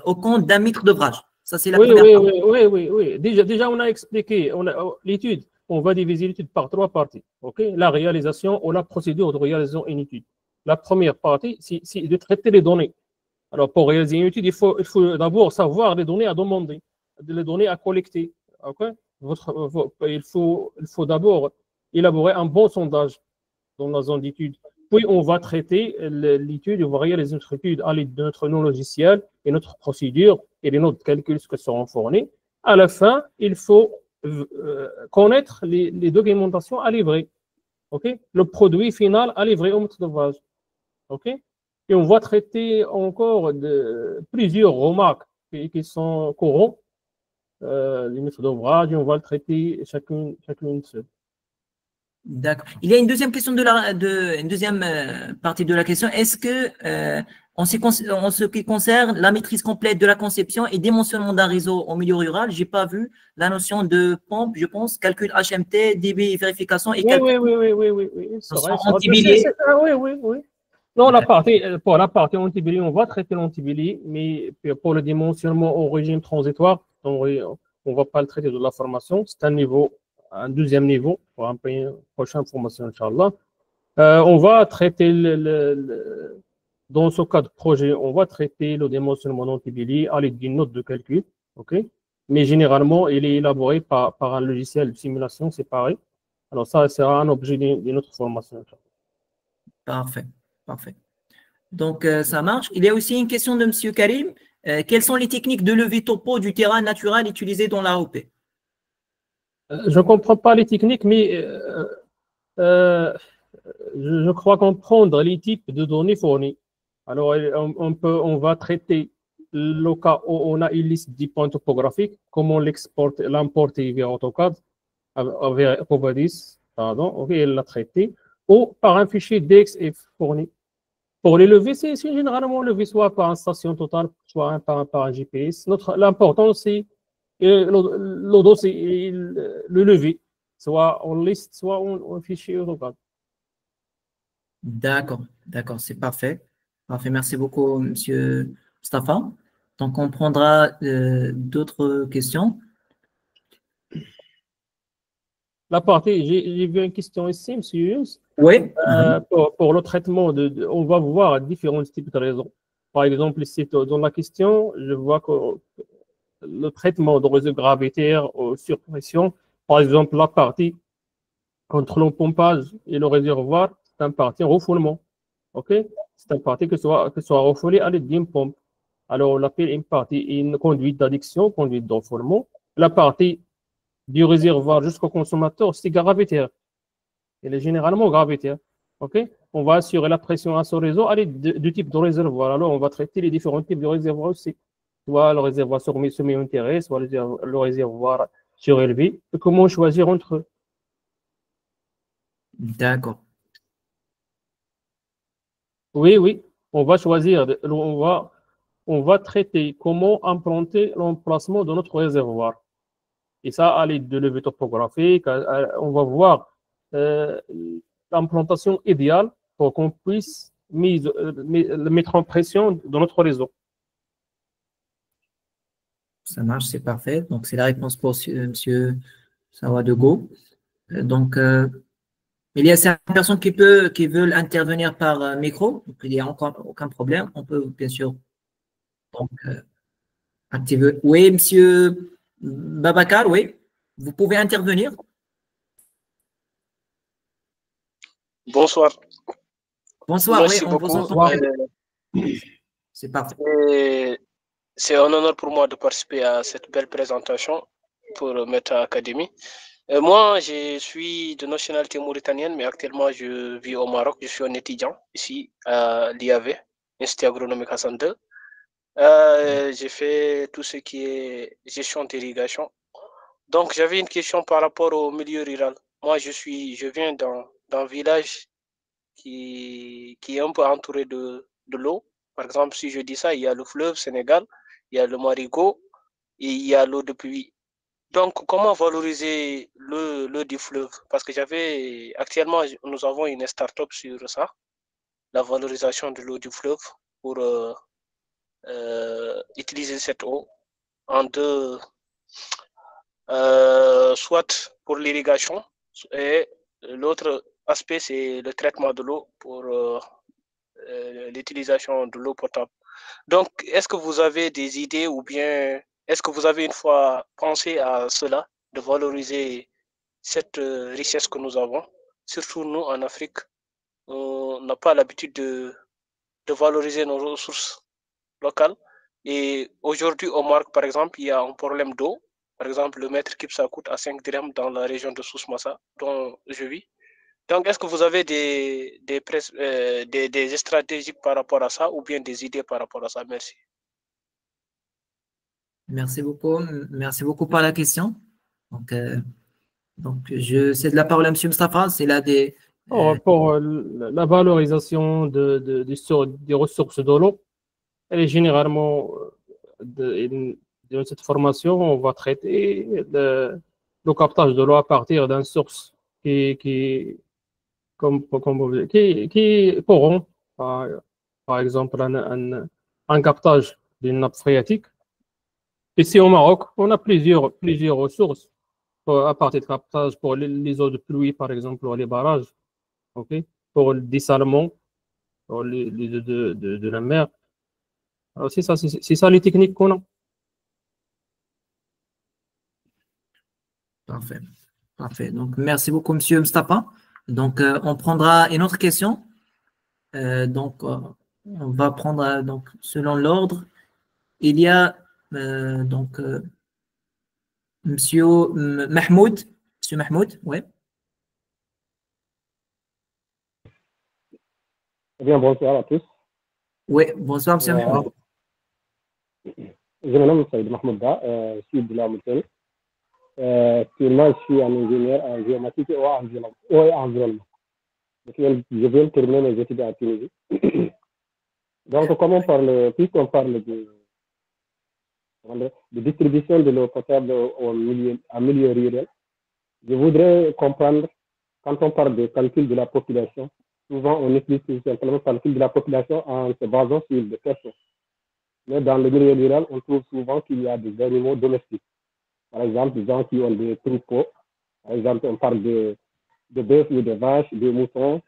S1: au compte d'un maître d'ouvrage? Ça, c'est la première partie.
S2: Oui. Déjà, on a expliqué l'étude. On va diviser l'étude par 3 parties. Okay? La réalisation ou la procédure de réalisation d'une étude. La première partie, c'est de traiter les données. Alors, pour réaliser une étude, il faut d'abord savoir les données à demander, les données à collecter. Okay? Il faut d'abord élaborer un bon sondage dans la zone d'étude. Puis, on va traiter l'étude, on va réaliser notre étude à l'aide de notre nom logiciel et notre procédure et les notes de calcul qui seront fournies. À la fin, il faut connaître les documentations à livrer. Okay? Le produit final à livrer au maître d'ouvrage. Okay? Et on va traiter encore plusieurs remarques qui sont courantes, les maîtres d'ouvrage, et on va le traiter chacune seule.
S1: D'accord. Il y a une deuxième question une deuxième partie de la question. Est-ce que, en ce qui concerne la maîtrise complète de la conception et dimensionnement d'un réseau au milieu rural, j'ai pas vu la notion de pompe, je pense, calcul HMT, débit, vérification et calcul.
S2: Oui. Oui. Non, pour la partie antibilly, on va traiter l'antibilly, mais pour le dimensionnement au régime transitoire, on ne va pas le traiter de la formation. C'est un deuxième niveau pour une prochaine formation, Inch'Allah. On va traiter, dans ce cas de projet, on va traiter le démonstration d'Antibili à l'aide d'une note de calcul, ok? Mais généralement, il est élaboré par un logiciel de simulation séparé. Alors ça sera un objet d'une autre formation.
S1: Parfait, parfait. Donc, ça marche. Il y a aussi une question de M. Karim. Quelles sont les techniques de levée topo du terrain naturel utilisées dans l'AOP?
S2: Je ne comprends pas les techniques, mais je crois comprendre les types de données fournies. Alors, on va traiter le cas où on a une liste de points topographiques, comment l'importer via AutoCAD, vers Covadis, pardon, ok, elle l'a traité, ou par un fichier DXF fourni. Pour les lever, c'est généralement levé soit par une station totale, soit par un GPS. L'important, c'est le dossier, le lever, soit en liste, soit en fichier AutoCAD.
S1: D'accord, d'accord, c'est parfait. Parfait, merci beaucoup, Monsieur Mustafa. Donc, on prendra d'autres questions.
S2: La partie, j'ai vu une question ici, monsieur Yunus.
S1: Oui.
S2: Pour le traitement, on va voir différents types de raisons. Par exemple, ici, dans la question, je vois que le traitement de réseau gravitaire sur pression, par exemple, la partie entre le pompage et le réservoir, c'est une partie refoulement. OK? C'est une partie que soit refoulée à l'aide d'une pompe. Alors, on appelle une partie une conduite d'adduction, conduite de refoulement. La partie du réservoir jusqu'au consommateur, c'est gravitaire. Elle est généralement gravitaire. OK? On va assurer la pression à ce réseau à l'aide du type de réservoir. Alors, on va traiter les différents types de réservoirs aussi. Soit le réservoir semi-enterré, soit le réservoir surélevé. Et comment choisir entre eux?
S1: D'accord.
S2: Oui. On va choisir, on va traiter comment implanter l'emplacement de notre réservoir. Et ça, à l'aide de levée topographique, on va voir l'implantation idéale pour qu'on puisse mettre en pression dans notre réseau.
S1: Ça marche, c'est parfait. Donc, c'est la réponse pour Monsieur Sawadogo. Donc, il y a certaines personnes qui veulent intervenir par micro. Donc, il n'y a encore aucun problème. On peut, bien sûr, donc, activer. Oui, Monsieur Babacar, oui. Vous pouvez intervenir.
S5: Bonsoir.
S1: Bonsoir,
S5: Merci
S1: oui, on
S5: beaucoup.
S1: vous entend. C'est parfait.
S5: C'est un honneur pour moi de participer à cette belle présentation pour Meta Academy. Moi, je suis de nationalité mauritanienne, mais actuellement, je vis au Maroc. Je suis un étudiant ici à l'IAV, Institut agronomique Hassan II. J'ai fait tout ce qui est gestion d'irrigation. Donc, j'avais une question par rapport au milieu rural. Moi, je viens d'un village qui est un peu entouré de l'eau. Par exemple, si je dis ça, il y a le fleuve Sénégal, il y a le Marigot et il y a l'eau de pluie. Donc, comment valoriser l'eau du fleuve? Parce que actuellement, nous avons une start-up sur ça, la valorisation de l'eau du fleuve pour utiliser cette eau en deux, soit pour l'irrigation et l'autre aspect, c'est le traitement de l'eau pour l'utilisation de l'eau potable. Donc, est-ce que vous avez des idées ou bien est-ce que vous avez une fois pensé à cela, de valoriser cette richesse que nous avons? Surtout nous, en Afrique, on n'a pas l'habitude de valoriser nos ressources locales. Et aujourd'hui, au Maroc, par exemple, il y a un problème d'eau. Par exemple, le mètre cube, ça coûte à 5 dirhams dans la région de Souss-Massa, dont je vis. Donc, est-ce que vous avez des stratégies par rapport à ça ou bien des idées par rapport à ça? Merci.
S1: Merci beaucoup. Merci beaucoup pour la question. Donc je cède la parole à M. Mustafa. C'est là des.
S2: Pour la valorisation des ressources de l'eau, elle est généralement dans cette formation, on va traiter le captage de l'eau à partir d'une source qui pourront, par exemple, un captage d'une nappe phréatique. Ici au Maroc, on a plusieurs ressources à partir de captage pour les eaux de pluie, par exemple, ou les barrages, ok, pour le dessalement de la mer. Alors, c'est ça les techniques qu'on a.
S1: Parfait. Parfait. Donc, merci beaucoup, Monsieur Mustapha. Donc, on prendra une autre question. On va prendre donc, selon l'ordre. Il y a Monsieur Mahmoud. Monsieur Mahmoud, oui.
S6: Bien, bonsoir à tous.
S1: Oui, bonsoir, Monsieur Mahmoud.
S6: Je me nomme Saïd Mahmouda, je suis de la Mauritanie. Actuellement, je suis un ingénieur en géomatique et environnement. Je viens de terminer mes études à Tunisie. Donc, puisqu'on parle de distribution de l'eau potable en milieu rural, je voudrais comprendre, quand on parle de calcul de la population, souvent on utilise tout simplement le calcul de la population en se basant sur des personnes. Mais dans le milieu rural, on trouve souvent qu'il y a des animaux domestiques. Par exemple, des gens qui ont des troupeaux. Par exemple, on parle de bœufs ou de vaches, de moutons,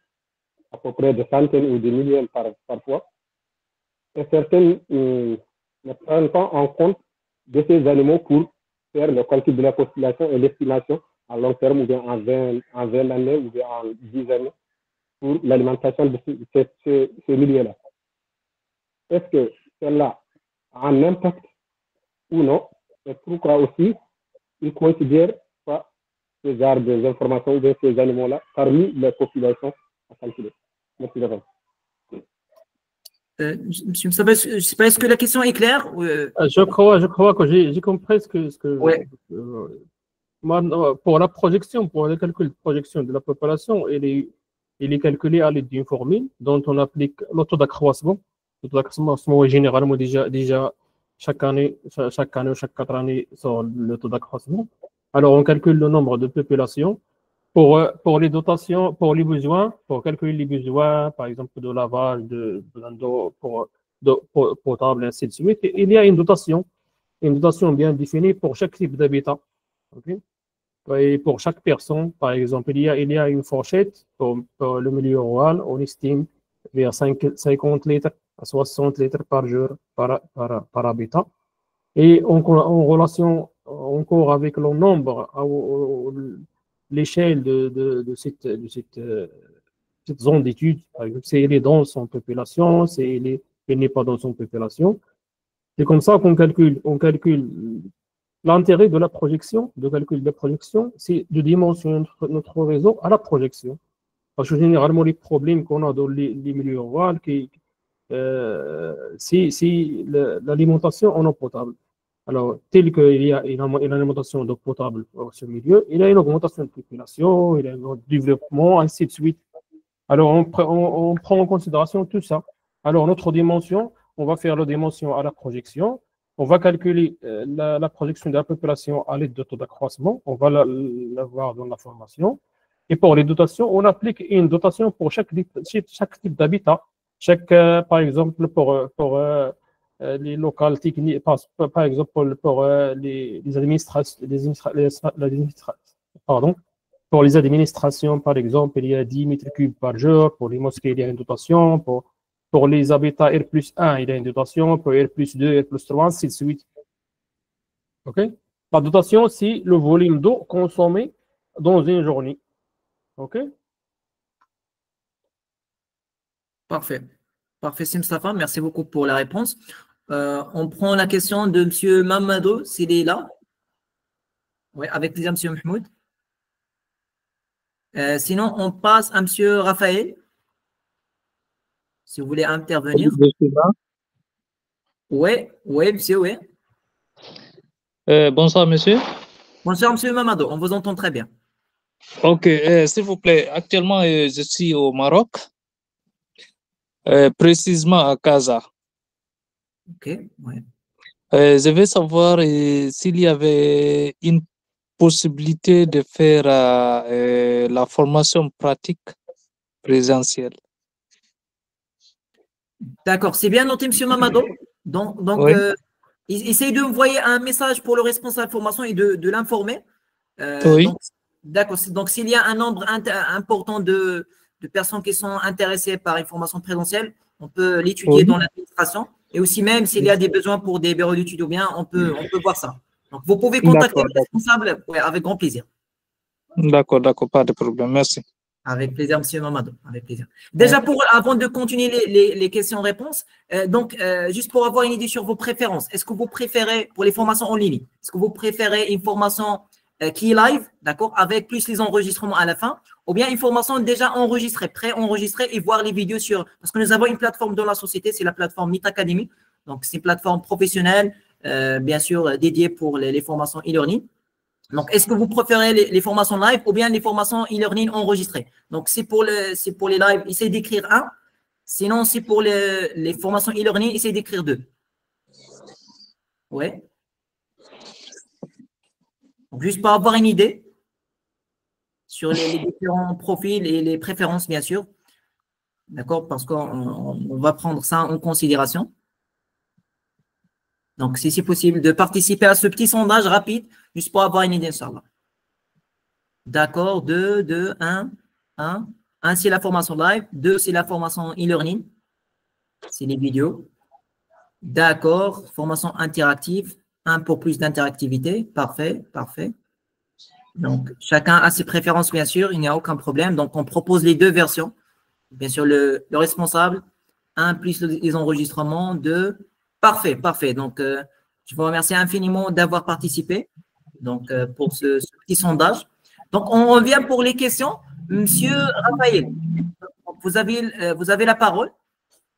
S6: à peu près de centaines ou de milliers parfois. Et certains ne prennent pas en compte de ces animaux pour faire le calcul de la population et l'estimation à long terme ou bien en 20 années ou bien en 10 années pour l'alimentation de ce milieu-là. Est-ce que cela a un impact ou non? Et pourquoi aussi ils considèrent pas ce genre d'informations de ces animaux-là parmi les populations à calculer? Merci beaucoup.
S1: Monsieur Moussa, je ne sais pas, est-ce que la question est claire?
S2: Je crois que j'ai compris ce que
S1: ouais.
S2: Pour la projection, pour le calcul de projection de la population, il est calculé à l'aide d'une formule dont on applique le taux d'accroissement. Le taux d'accroissement est généralement déjà chaque année ou chaque 4 années sur le taux d'accroissement. Alors, on calcule le nombre de populations pour les dotations, pour les besoins, pour calculer les besoins, par exemple, de lavage, d'eau potable, ainsi de suite. Il y a une dotation bien définie pour chaque type d'habitat. Okay? Et pour chaque personne, par exemple, il y a une fourchette pour le milieu rural, on estime vers 50 litres à 60 litres par jour par habitant. Et en relation encore avec le nombre, l'échelle de cette zone d'étude, par exemple, si elle est dans son population, si elle n'est pas dans son population. C'est comme ça qu'on calcule. On calcule l'intérêt de la projection, de calcul de la projection, c'est de dimensionner notre réseau à la projection. Parce que généralement, les problèmes qu'on a dans les milieux ruraux, c'est l'alimentation en eau potable. Alors, tel qu'il y a une alimentation d'eau potable dans ce milieu, il y a une augmentation de population, il y a un développement, ainsi de suite. Alors, on prend en considération tout ça. Alors, notre dimension, on va faire la dimension à la projection. On va calculer la projection de la population à l'aide de taux d'accroissement. On va l'avoir dans la formation. Et pour les dotations, on applique une dotation pour chaque type d'habitat. Par exemple, pour les locales techniques, par exemple, pour les administrations, pour les administrations, par exemple, il y a 10 mètres cubes par jour. Pour les mosquées, il y a une dotation. Pour les habitats R+1, il y a une dotation. Pour R+2, R+3, ainsi de suite. OK? La dotation, c'est le volume d'eau consommé dans une journée. OK?
S1: Parfait. Parfait, Simstafa. Merci beaucoup pour la réponse. On prend la question de M. Mamadou, s'il est là. Oui, avec plaisir, M. Mahmoud. Sinon, on passe à M. Raphaël. Si vous voulez intervenir. Oui, monsieur, oui.
S7: Bonsoir, monsieur.
S1: Bonsoir, monsieur Mamadou. On vous entend très bien.
S7: OK. S'il vous plaît, actuellement, je suis au Maroc, précisément à Casa.
S1: OK, oui.
S7: Je veux savoir s'il y avait une possibilité de faire la formation pratique présentielle.
S1: D'accord, c'est bien noté, M. Mamadou. Donc oui. Essayez de envoyer un message pour le responsable formation et de l'informer.
S7: Oui.
S1: D'accord. Donc, s'il y a un nombre important de de personnes qui sont intéressées par une formation présentielle, on peut l'étudier dans l'administration. Et aussi, même s'il y a des besoins pour des bureaux d'études ou bien, on peut voir ça. Donc, vous pouvez contacter le responsable avec grand plaisir.
S7: D'accord, pas de problème. Merci.
S1: Avec plaisir, monsieur Mamadou. Avec plaisir. Déjà, avant de continuer les questions-réponses, juste pour avoir une idée sur vos préférences, est-ce que vous préférez, pour les formations en ligne, est-ce que vous préférez une formation qui est live, d'accord, avec plus les enregistrements à la fin, ou bien une formation déjà enregistrée, pré-enregistrée et voir les vidéos sur… Parce que nous avons une plateforme dans la société, c'est la plateforme Meet Academy. Donc, c'est une plateforme professionnelle, bien sûr, dédiée pour les formations e-learning. Donc, est-ce que vous préférez les formations live ou bien les formations e-learning enregistrées? Donc, c'est pour les lives, essayez d'écrire 1. Sinon, c'est pour les formations e-learning, essayez d'écrire 2. Ouais. Donc, juste pour avoir une idée sur les différents profils et les préférences, bien sûr. D'accord? Parce qu'on va prendre ça en considération. Donc, si c'est possible de participer à ce petit sondage rapide, juste pour avoir une idée, Inch'Allah. D'accord, 2, 2, 1, 1. 1, c'est la formation live. 2, c'est la formation e-learning. C'est les vidéos. D'accord, formation interactive. 1 pour plus d'interactivité. Parfait, parfait. Donc, chacun a ses préférences, bien sûr. Il n'y a aucun problème. Donc, on propose les 2 versions. Bien sûr, le responsable. 1 plus les enregistrements. 2. Parfait, parfait. Donc, je vous remercie infiniment d'avoir participé donc, pour ce petit sondage. Donc, on revient pour les questions. Monsieur Raphaël, vous avez la parole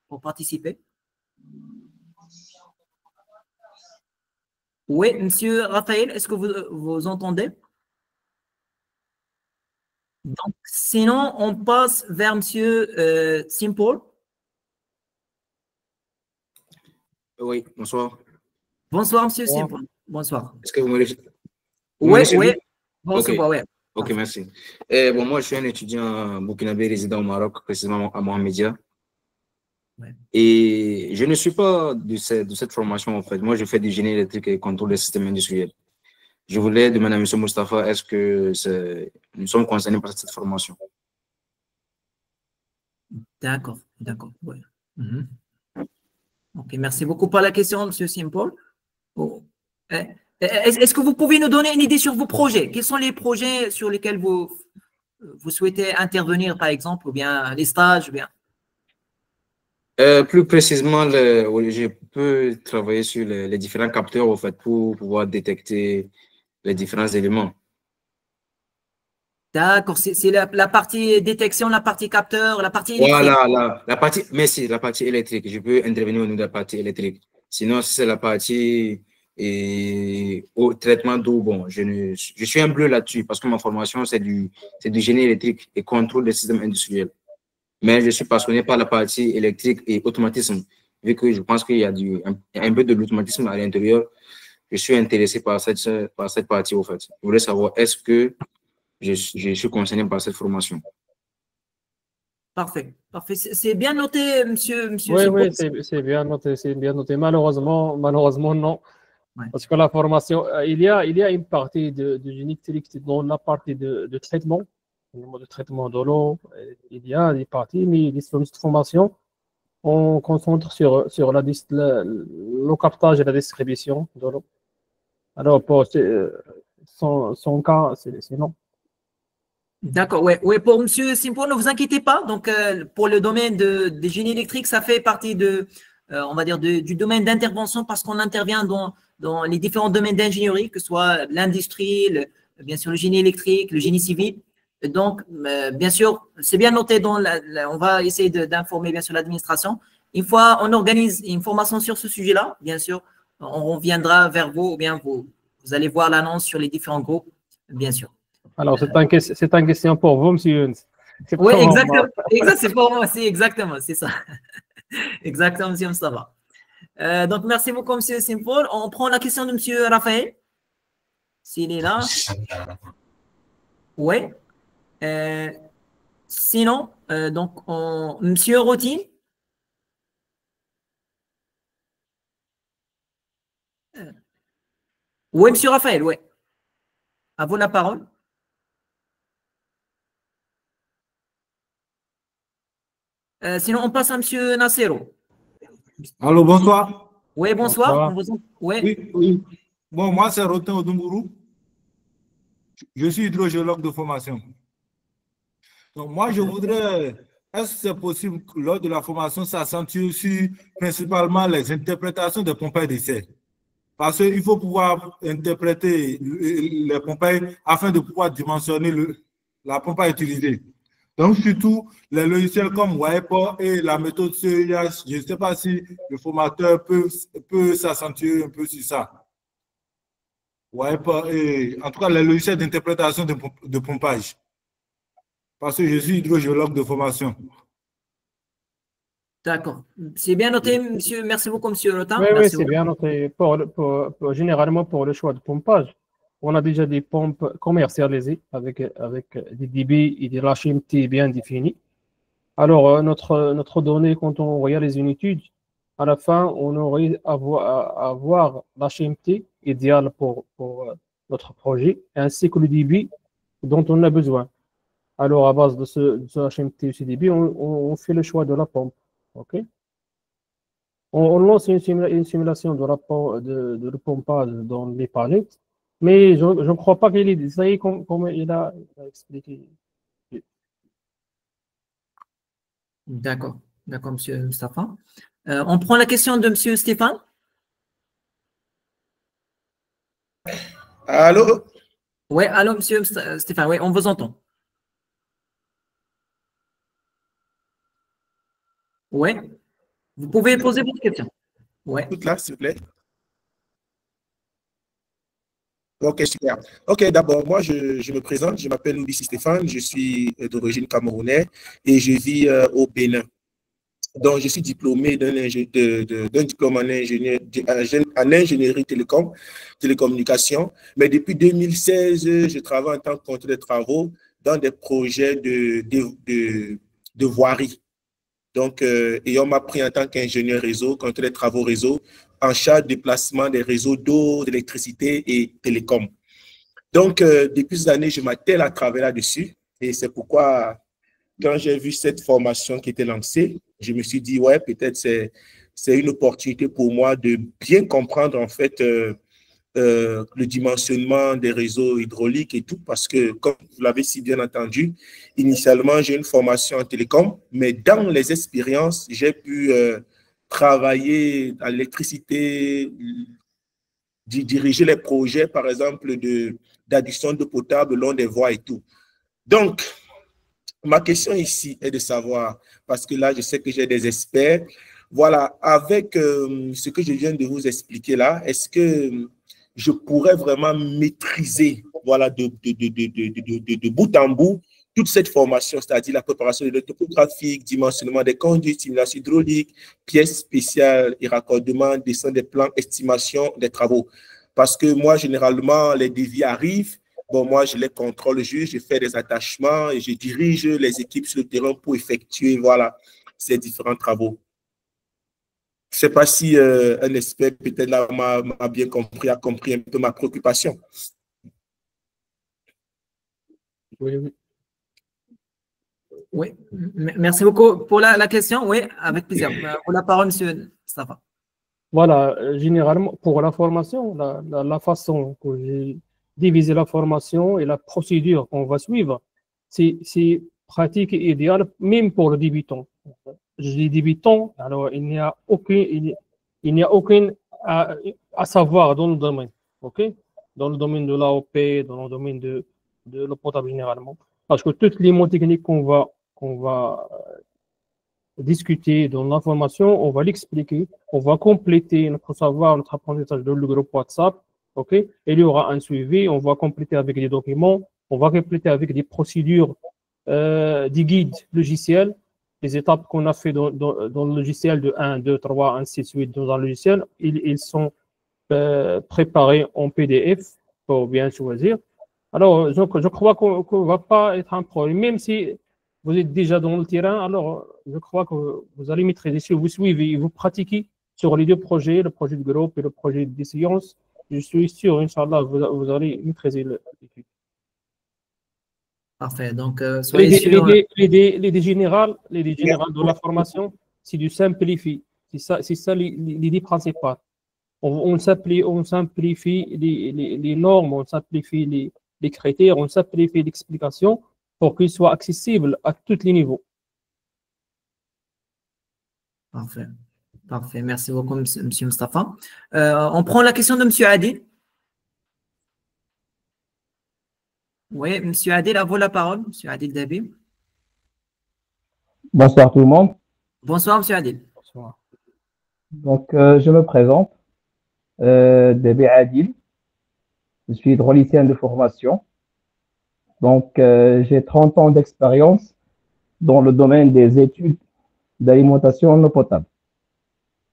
S1: pour participer. Oui, monsieur Raphaël, est-ce que vous entendez? Donc, sinon, on passe vers monsieur Simple.
S8: Oui, bonsoir.
S1: Bonsoir, monsieur Simple. Bonsoir.
S8: Est-ce que vous me recevez?
S1: Oui, oui. Bonsoir, oui.
S8: Ok, merci. Bon, moi, je suis un étudiant burkinabé résident au Maroc, précisément à Mohamedia. Ouais. Et je ne suis pas de cette formation, en fait. Moi, je fais du génie électrique et contrôle des systèmes industriels. Je voulais demander à M. Moustapha, est-ce que nous sommes concernés par cette formation?
S1: D'accord, d'accord. Ouais. Ok, merci beaucoup pour la question, M. Simple. Oh. Est-ce que vous pouvez nous donner une idée sur vos projets? Quels sont les projets sur lesquels vous souhaitez intervenir, par exemple, ou bien les stages, ou bien?
S8: Plus précisément, je peux travailler sur les différents capteurs, en fait, pour pouvoir détecter les différents éléments.
S1: D'accord, c'est la partie détection, la partie capteur, la partie électrique.
S8: Voilà, la partie, merci, la partie électrique. Je peux intervenir au niveau de la partie électrique. Sinon, si c'est la partie au traitement d'eau, bon, je suis un bleu là-dessus parce que ma formation, c'est du génie électrique et contrôle des systèmes industriels. Mais je suis passionné par la partie électrique et automatisme. Vu que je pense qu'il y a un peu de l'automatisme à l'intérieur, je suis intéressé par cette partie, au fait. Je voulais savoir, est-ce que je suis concerné par cette formation?
S1: Parfait, parfait. C'est bien noté, monsieur.
S2: Oui, c'est bien noté, c'est bien noté. Malheureusement, non. Ouais. Parce que la formation, il y a une partie de génie électrique dans la partie de traitement, de traitement de l'eau. Il y a des parties, mais cette formation, on concentre sur le captage et la distribution de l'eau. Alors, pour son cas, c'est non.
S1: D'accord, ouais, pour monsieur Simpo, ne vous inquiétez pas. Donc, pour le domaine des génies électriques, ça fait partie on va dire, du domaine d'intervention parce qu'on intervient dans les différents domaines d'ingénierie, que ce soit l'industrie, bien sûr le génie électrique, le génie civil. Donc, bien sûr, c'est bien noté on va essayer d'informer bien sûr l'administration. Une fois on organise une formation sur ce sujet-là, bien sûr, on reviendra vers vous ou bien vous allez voir l'annonce sur les différents groupes, bien sûr.
S2: Alors, c'est une question pour vous, monsieur Younes.
S1: Oui, exactement. C'est pour moi, c'est exactement, c'est ça. Exactement, monsieur Mustafa. Donc, merci beaucoup, monsieur Simple. On prend la question de monsieur Raphaël. S'il est là. Oui. Sinon, donc, monsieur Routine. Oui, monsieur Raphaël, oui. À vous la parole. Sinon, on passe à M. Nassero.
S9: Allô, bonsoir.
S1: Oui, bonsoir.
S2: Bonsoir.
S9: Oui, oui. Bon, moi, c'est Rotin Odumbourou. Je suis hydrogéologue de formation. Donc, moi, je voudrais, est-ce que c'est possible que lors de la formation, s'accentue sur principalement les interprétations des pompes d'essai? Parce qu'il faut pouvoir interpréter les pompes afin de pouvoir dimensionner la pompe à utiliser. Donc, surtout, les logiciels comme Wiper et la méthode CEIH, je ne sais pas si le formateur peut s'accentuer un peu sur ça. Wiper et, en tout cas, les logiciels d'interprétation de pompage. Parce que je suis hydrogéologue de formation.
S1: D'accord. C'est bien noté, monsieur. Merci beaucoup, monsieur Rotin.
S2: Oui,
S1: Merci
S2: c'est
S1: beaucoup.
S2: bien noté. Généralement, pour le choix de pompage, on a déjà des pompes commercialisées avec des débits et des HMT bien définis. Alors, notre donnée, quand on réalise une étude, à la fin, on aurait à avoir l'HMT idéal pour notre projet, ainsi que le débit dont on a besoin. Alors, à base de ce HMT et ce débit, on fait le choix de la pompe. OK? On lance une simulation de rapport de pompage dans les palettes, mais je ne crois pas qu'il est détaillé comme il a expliqué.
S1: D'accord. D'accord, monsieur Mustapha. On prend la question de monsieur Stéphane.
S10: Allô?
S1: Oui, allô, monsieur Stéphane. Oui, on vous entend. Oui. Vous pouvez poser votre question. Oui.
S10: Toute là, s'il vous plaît. Ok, super. Ok, d'abord, moi, je me présente. Je m'appelle Mbissi Stéphane. Je suis d'origine camerounaise et je vis au Bénin. Donc, je suis diplômé d'un diplôme en ingénierie télécommunication. Mais depuis 2016, je travaille en tant que contrôleur de travaux dans des projets de voirie. Donc, et on m'a pris en tant qu'ingénieur réseau, contrôleur de travaux réseau, en charge du placement des réseaux d'eau, d'électricité et télécom. Donc, depuis ces années, je m'attelle à travailler là-dessus. Et c'est pourquoi, quand j'ai vu cette formation qui était lancée, je me suis dit, ouais, peut-être c'est une opportunité pour moi de bien comprendre, en fait, le dimensionnement des réseaux hydrauliques et tout, parce que, comme vous l'avez si bien entendu, initialement, j'ai une formation en télécom, mais dans les expériences, j'ai pu travailler à l'électricité, diriger les projets, par exemple, d'adduction d'eau potable le long des voies et tout. Donc, ma question ici est de savoir, parce que là, je sais que j'ai des experts, voilà, avec ce que je viens de vous expliquer là, est-ce que je pourrais vraiment maîtriser, voilà, de bout en bout, toute cette formation, c'est-à-dire la préparation de la topographique, dimensionnement des conduits, simulation hydraulique, pièces spéciales et raccordement, descente des plans, estimation des travaux. Parce que moi, généralement, les devis arrivent. Bon, moi, je les contrôle juste, je fais des attachements et je dirige les équipes sur le terrain pour effectuer, voilà, ces différents travaux. Je ne sais pas si un expert peut-être là m'a bien compris, a compris un peu ma préoccupation.
S2: Oui, oui.
S1: Oui, merci beaucoup pour la question. Oui, avec plaisir. Pour la parole, monsieur Mustafa.
S2: Voilà, généralement, pour la formation, la façon que j'ai divisé la formation et la procédure qu'on va suivre, c'est pratique et idéal, même pour le débutant. Je dis débutant, alors il n'y a aucun à savoir dans le domaine, ok? Dans le domaine de l'AOP, dans le domaine de l'eau potable généralement. Parce que toutes les mots techniques qu'on va discuter dans l'information, on va l'expliquer, on va compléter notre savoir, notre apprentissage dans le groupe WhatsApp, ok? Et il y aura un suivi, on va compléter avec des documents, on va compléter avec des procédures, des guides logiciels, les étapes qu'on a fait dans le logiciel de 1, 2, 3, ainsi de suite dans un logiciel, ils sont préparés en PDF pour bien choisir. Alors, je crois qu'on ne va pas être un problème, même si vous êtes déjà dans le terrain, alors je crois que vous allez maîtriser. Si vous suivez et vous pratiquez sur les deux projets, le projet de groupe et le projet de sciences, je suis sûr, Inch'Allah, vous allez maîtriser l'étude.
S1: Parfait. Donc, soyez sûr.
S2: L'idée générale de la formation, c'est de simplifier. C'est ça l'idée principale. On simplifie les normes, on simplifie les critères, on simplifie l'explication pour qu'il soit accessible à tous les niveaux.
S1: Parfait. Parfait. Merci beaucoup, M. Mustafa. On prend la question de M. Adil. Oui, M. Adil, à vous la parole. M. Adil Dabi.
S11: Bonsoir tout le monde.
S1: Bonsoir, M. Adil.
S2: Bonsoir.
S11: Donc, je me présente, Dabi Adil. Je suis hydraulicien de formation. Donc, j'ai 30 ans d'expérience dans le domaine des études d'alimentation en eau potable.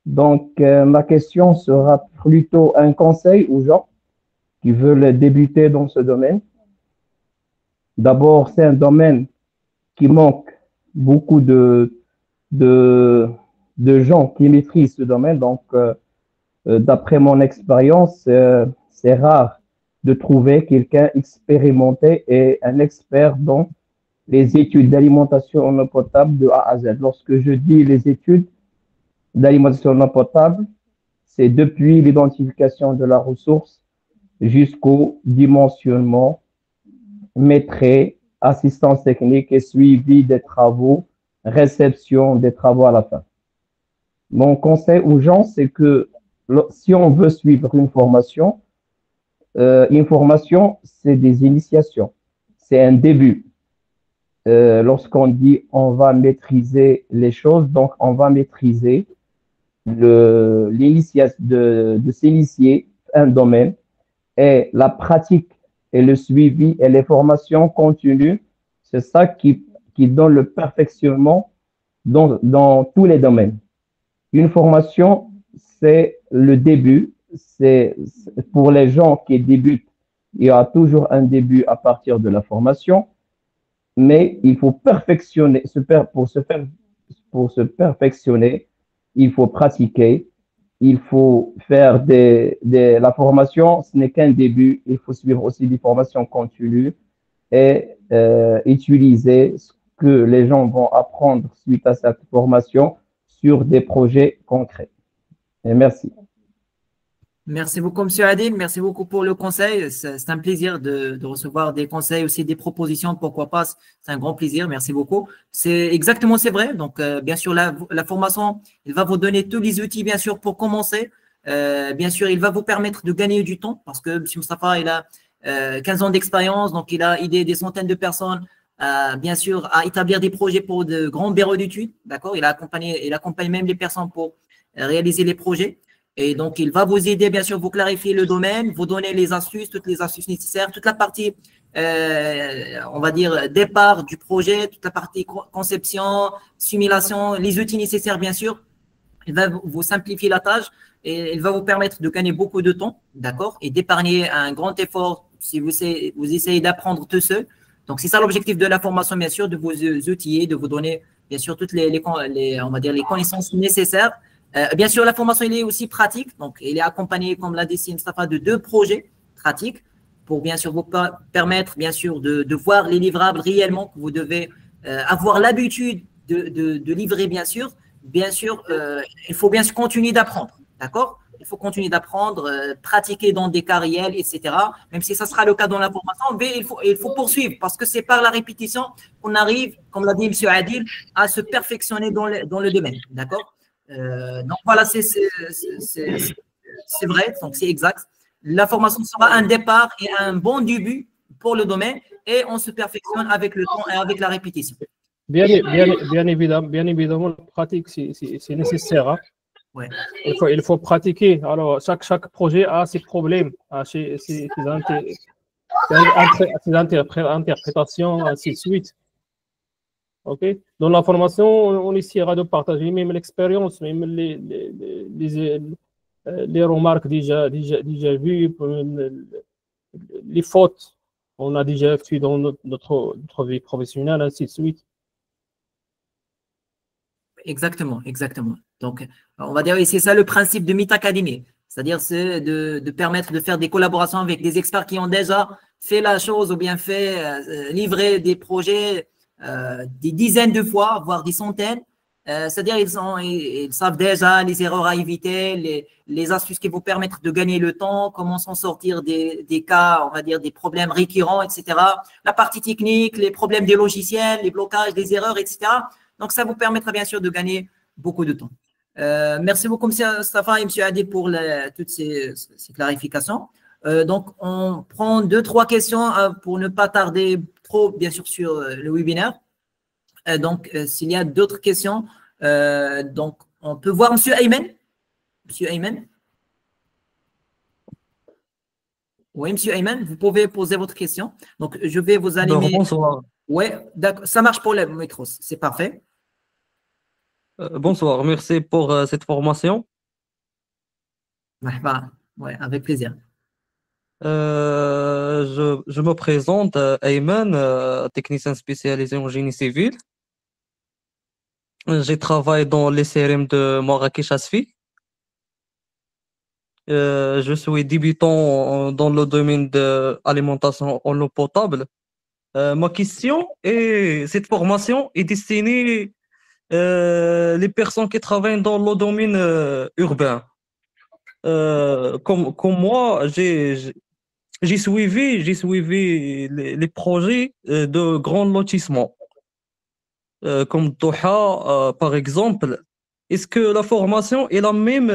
S11: Donc, ma question sera plutôt un conseil aux gens qui veulent débuter dans ce domaine. D'abord, c'est un domaine qui manque beaucoup de gens qui maîtrisent ce domaine. Donc, d'après mon expérience, c'est rare de trouver quelqu'un expérimenté et un expert dans les études d'alimentation en eau potable de A à Z. Lorsque je dis les études d'alimentation en eau potable, c'est depuis l'identification de la ressource jusqu'au dimensionnement, maîtrise, assistance technique et suivi des travaux, réception des travaux à la fin. Mon conseil aux gens, c'est que si on veut suivre une formation, c'est des initiations, c'est un début. Lorsqu'on dit on va maîtriser les choses, donc on va maîtriser l'initiation de s'initier un domaine et la pratique et le suivi et les formations continues, c'est ça qui donne le perfectionnement dans tous les domaines. Une formation, c'est le début, c'est pour les gens qui débutent, il y a toujours un début à partir de la formation, mais il faut perfectionner, pour se perfectionner, il faut pratiquer, il faut faire la formation, ce n'est qu'un début, il faut suivre aussi des formations continues et utiliser ce que les gens vont apprendre suite à cette formation sur des projets concrets. Et merci.
S1: Merci beaucoup, M. Adil. Merci beaucoup pour le conseil. C'est un plaisir de recevoir des conseils, aussi des propositions. Pourquoi pas? C'est un grand plaisir. Merci beaucoup. C'est vrai. Donc, bien sûr, la formation, il va vous donner tous les outils, bien sûr, pour commencer. Bien sûr, il va vous permettre de gagner du temps parce que M. Mustafa, il a 15 ans d'expérience. Donc, il a aidé des centaines de personnes, bien sûr, à établir des projets pour de grands bureaux d'études. D'accord? Il accompagne même les personnes pour réaliser les projets. Et donc, il va vous aider, bien sûr, vous clarifier le domaine, vous donner les astuces, toutes les astuces nécessaires, toute la partie, on va dire, départ du projet, toute la partie conception, simulation, les outils nécessaires, bien sûr. Il va vous simplifier la tâche et il va vous permettre de gagner beaucoup de temps, d'accord, et d'épargner un grand effort si vous essayez d'apprendre tout seul. Donc, c'est ça l'objectif de la formation, bien sûr, de vous outiller, de vous donner, bien sûr, toutes on va dire, les connaissances nécessaires. Bien sûr, la formation, elle est aussi pratique. Donc, elle est accompagnée, comme l'a dit Mustafa, de 2 projets pratiques pour, bien sûr, vous permettre, bien sûr, de voir les livrables réellement que vous devez avoir l'habitude de livrer, bien sûr. Bien sûr, il faut bien sûr continuer d'apprendre, d'accord? Il faut continuer d'apprendre, pratiquer dans des cas réels, etc. Même si ça sera le cas dans la formation, mais il faut poursuivre parce que c'est par la répétition qu'on arrive, comme l'a dit M. Adil, à se perfectionner dans le domaine, d'accord? Donc voilà, c'est vrai, donc c'est exact. La formation sera un départ et un bon début pour le domaine et on se perfectionne avec le temps et avec la répétition.
S2: Bien évidemment, la pratique, c'est nécessaire. Hein.
S1: Ouais.
S2: Il faut pratiquer. Alors, chaque projet a ses problèmes, a ses interprétations, ainsi de suite. Ok. Dans la formation, on essaiera de partager même l'expérience, même les remarques déjà vues, les fautes qu'on a déjà fait dans notre vie professionnelle, ainsi de suite.
S1: Exactement. Donc, on va dire, et c'est ça le principe de Meet Academy, c'est-à-dire c'est de permettre de faire des collaborations avec des experts qui ont déjà fait la chose ou bien livré des projets des dizaines de fois, voire des centaines. C'est-à-dire ils savent déjà les erreurs à éviter, les astuces qui vous permettent de gagner le temps, comment s'en sortir des cas, on va dire des problèmes récurrents, etc. La partie technique, les problèmes des logiciels, les blocages, les erreurs, etc. Donc, ça vous permettra bien sûr de gagner beaucoup de temps. Merci beaucoup, M. Stafa et M. Adi, pour toutes ces clarifications. Donc, on prend 2-3 questions pour ne pas tarder trop, bien sûr, sur le webinaire. Donc, s'il y a d'autres questions, donc, on peut voir M. Ayman. M. Ayman. Oui, M. Ayman, vous pouvez poser votre question. Donc, je vais vous animer.
S12: Bonsoir.
S1: Oui, d'accord. Ça marche pour le micro. C'est parfait.
S12: Bonsoir. Merci pour cette formation.
S1: Ouais, avec plaisir.
S12: Je me présente, Ayman, technicien spécialisé en génie civil. J'ai travaillé dans les CRM de Marrakech Asfi. Je suis débutant dans le domaine de l'alimentation en eau potable. Ma question est, cette formation est destinée les personnes qui travaillent dans le domaine urbain. Comme moi, j'ai suivi les projets de grands lotissements. Comme Doha, par exemple. Est-ce que la formation est la même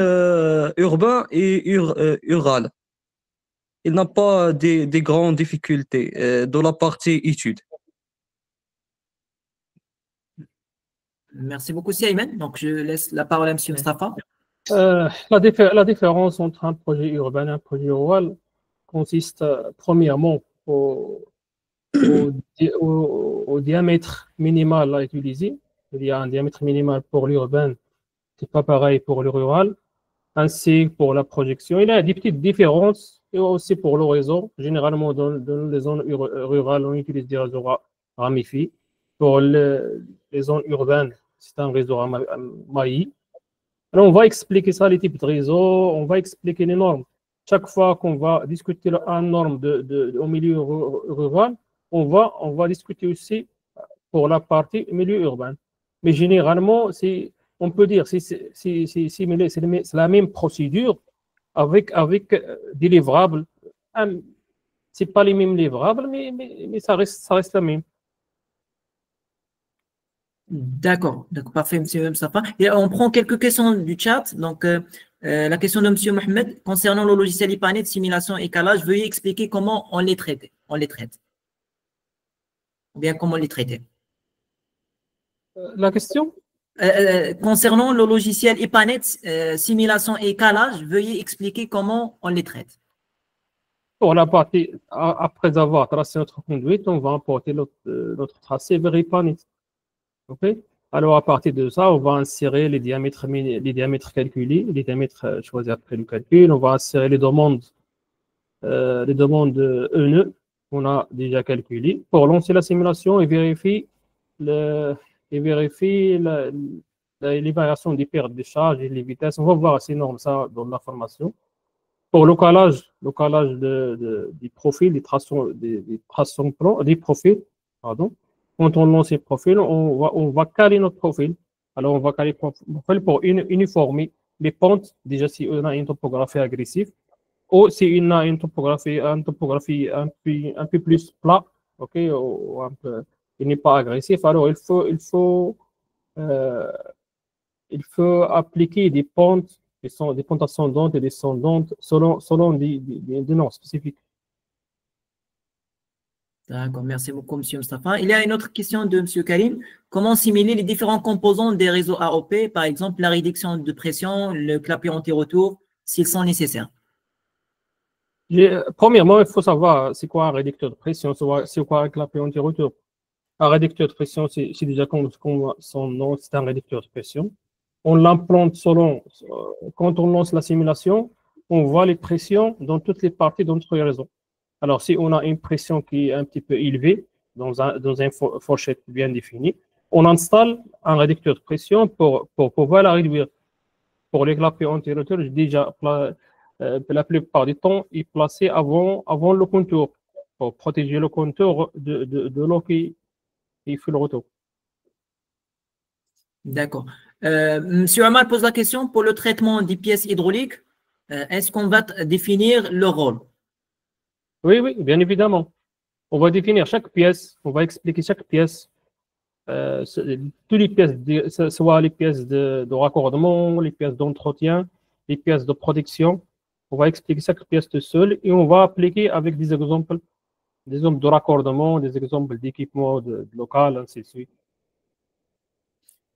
S12: urbain et rural? Il n'a pas des grandes difficultés de la partie études.
S1: Merci beaucoup, Ayman. Donc, je laisse la parole à M. Mustafa.
S2: La différence entre un projet urbain et un projet rural consiste premièrement au diamètre minimal à utiliser. Il y a un diamètre minimal pour l'urbain, c'est pas pareil pour le rural, ainsi pour la projection. Il y a des petites différences et aussi pour le réseau. Généralement, dans les zones rurales, on utilise des réseaux ramifiés. Pour les zones urbaines, c'est un réseau maillis. Alors, on va expliquer ça, les types de réseaux, on va expliquer les normes. Chaque fois qu'on va discuter une norme au milieu rural, on va discuter aussi pour la partie milieu urbain. Mais généralement, on peut dire que c'est la même procédure avec des livrables. Ce n'est pas les mêmes livrables, mais ça reste la même.
S1: D'accord, parfait, M. Mustafa. Et on prend quelques questions du chat. Donc, la question de M. Mohamed concernant le logiciel IPANET, simulation et calage, veuillez expliquer comment on les traite. Ou bien comment les traiter.
S2: La question
S1: concernant le logiciel IPANET, simulation et calage, veuillez expliquer comment on les traite.
S2: Pour la partie, après avoir tracé notre conduite, on va importer notre tracé vers IPANET. OK? Alors, à partir de ça, on va insérer les diamètres calculés, les diamètres choisis après le calcul. On va insérer les demandes E-nœuds qu'on a déjà calculées pour lancer la simulation et vérifier les variations des pertes de charge et les vitesses. On va voir ces normes, ça, dans la formation. Pour le calage des profils, des profils, pardon. Quand on lance ces profils, on va caler notre profil. Alors, on va caler le profil pour uniformer les pentes, déjà si on a une topographie agressive, ou si on a une topographie un peu plus plat, ok, ou un peu, il n'est pas agressif. Alors, il faut appliquer des pentes qui sont des pentes ascendantes et descendantes selon des normes spécifiques.
S1: D'accord, merci beaucoup, M. Mustafa. Il y a une autre question de M. Karim. Comment simuler les différents composants des réseaux AOP, par exemple la réduction de pression, le clapet anti-retour, s'ils sont nécessaires?
S2: Premièrement, il faut savoir c'est quoi un réducteur de pression, c'est quoi un clapet anti-retour. Un réducteur de pression, c'est déjà comme son nom, c'est un réducteur de pression. On l'implante quand on lance la simulation, on voit les pressions dans toutes les parties de notre réseau. Alors, si on a une pression qui est un petit peu élevée dans une fourchette bien définie, on installe un réducteur de pression pour pouvoir la réduire. Pour les clapets anti-retour, déjà, la plupart du temps, il est placé avant le contour. pour protéger le contour de l'eau qui fait le retour.
S1: D'accord. Monsieur Omar pose la question pour le traitement des pièces hydrauliques. Est-ce qu'on va définir le rôle?
S2: Oui, oui, bien évidemment. On va définir chaque pièce, on va expliquer chaque pièce, toutes les pièces, soit les pièces de raccordement, les pièces d'entretien, les pièces de protection. On va expliquer chaque pièce de seule et on va appliquer avec des exemples de raccordement, des exemples d'équipement local, ainsi de suite.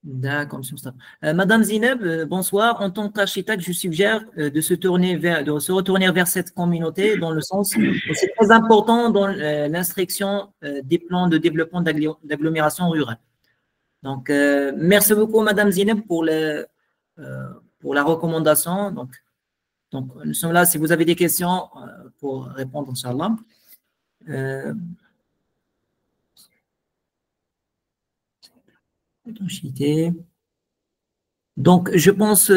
S1: D'accord, monsieur Moustapha. Madame Zineb, bonsoir. En tant qu'architecte, je suggère de se retourner vers cette communauté dans le sens où c'est très important dans l'instruction des plans de développement d'agglomération rurale. Donc, merci beaucoup, Madame Zineb, pour la recommandation. Donc, nous sommes là si vous avez des questions pour répondre, Inch'Allah. Donc, je pense,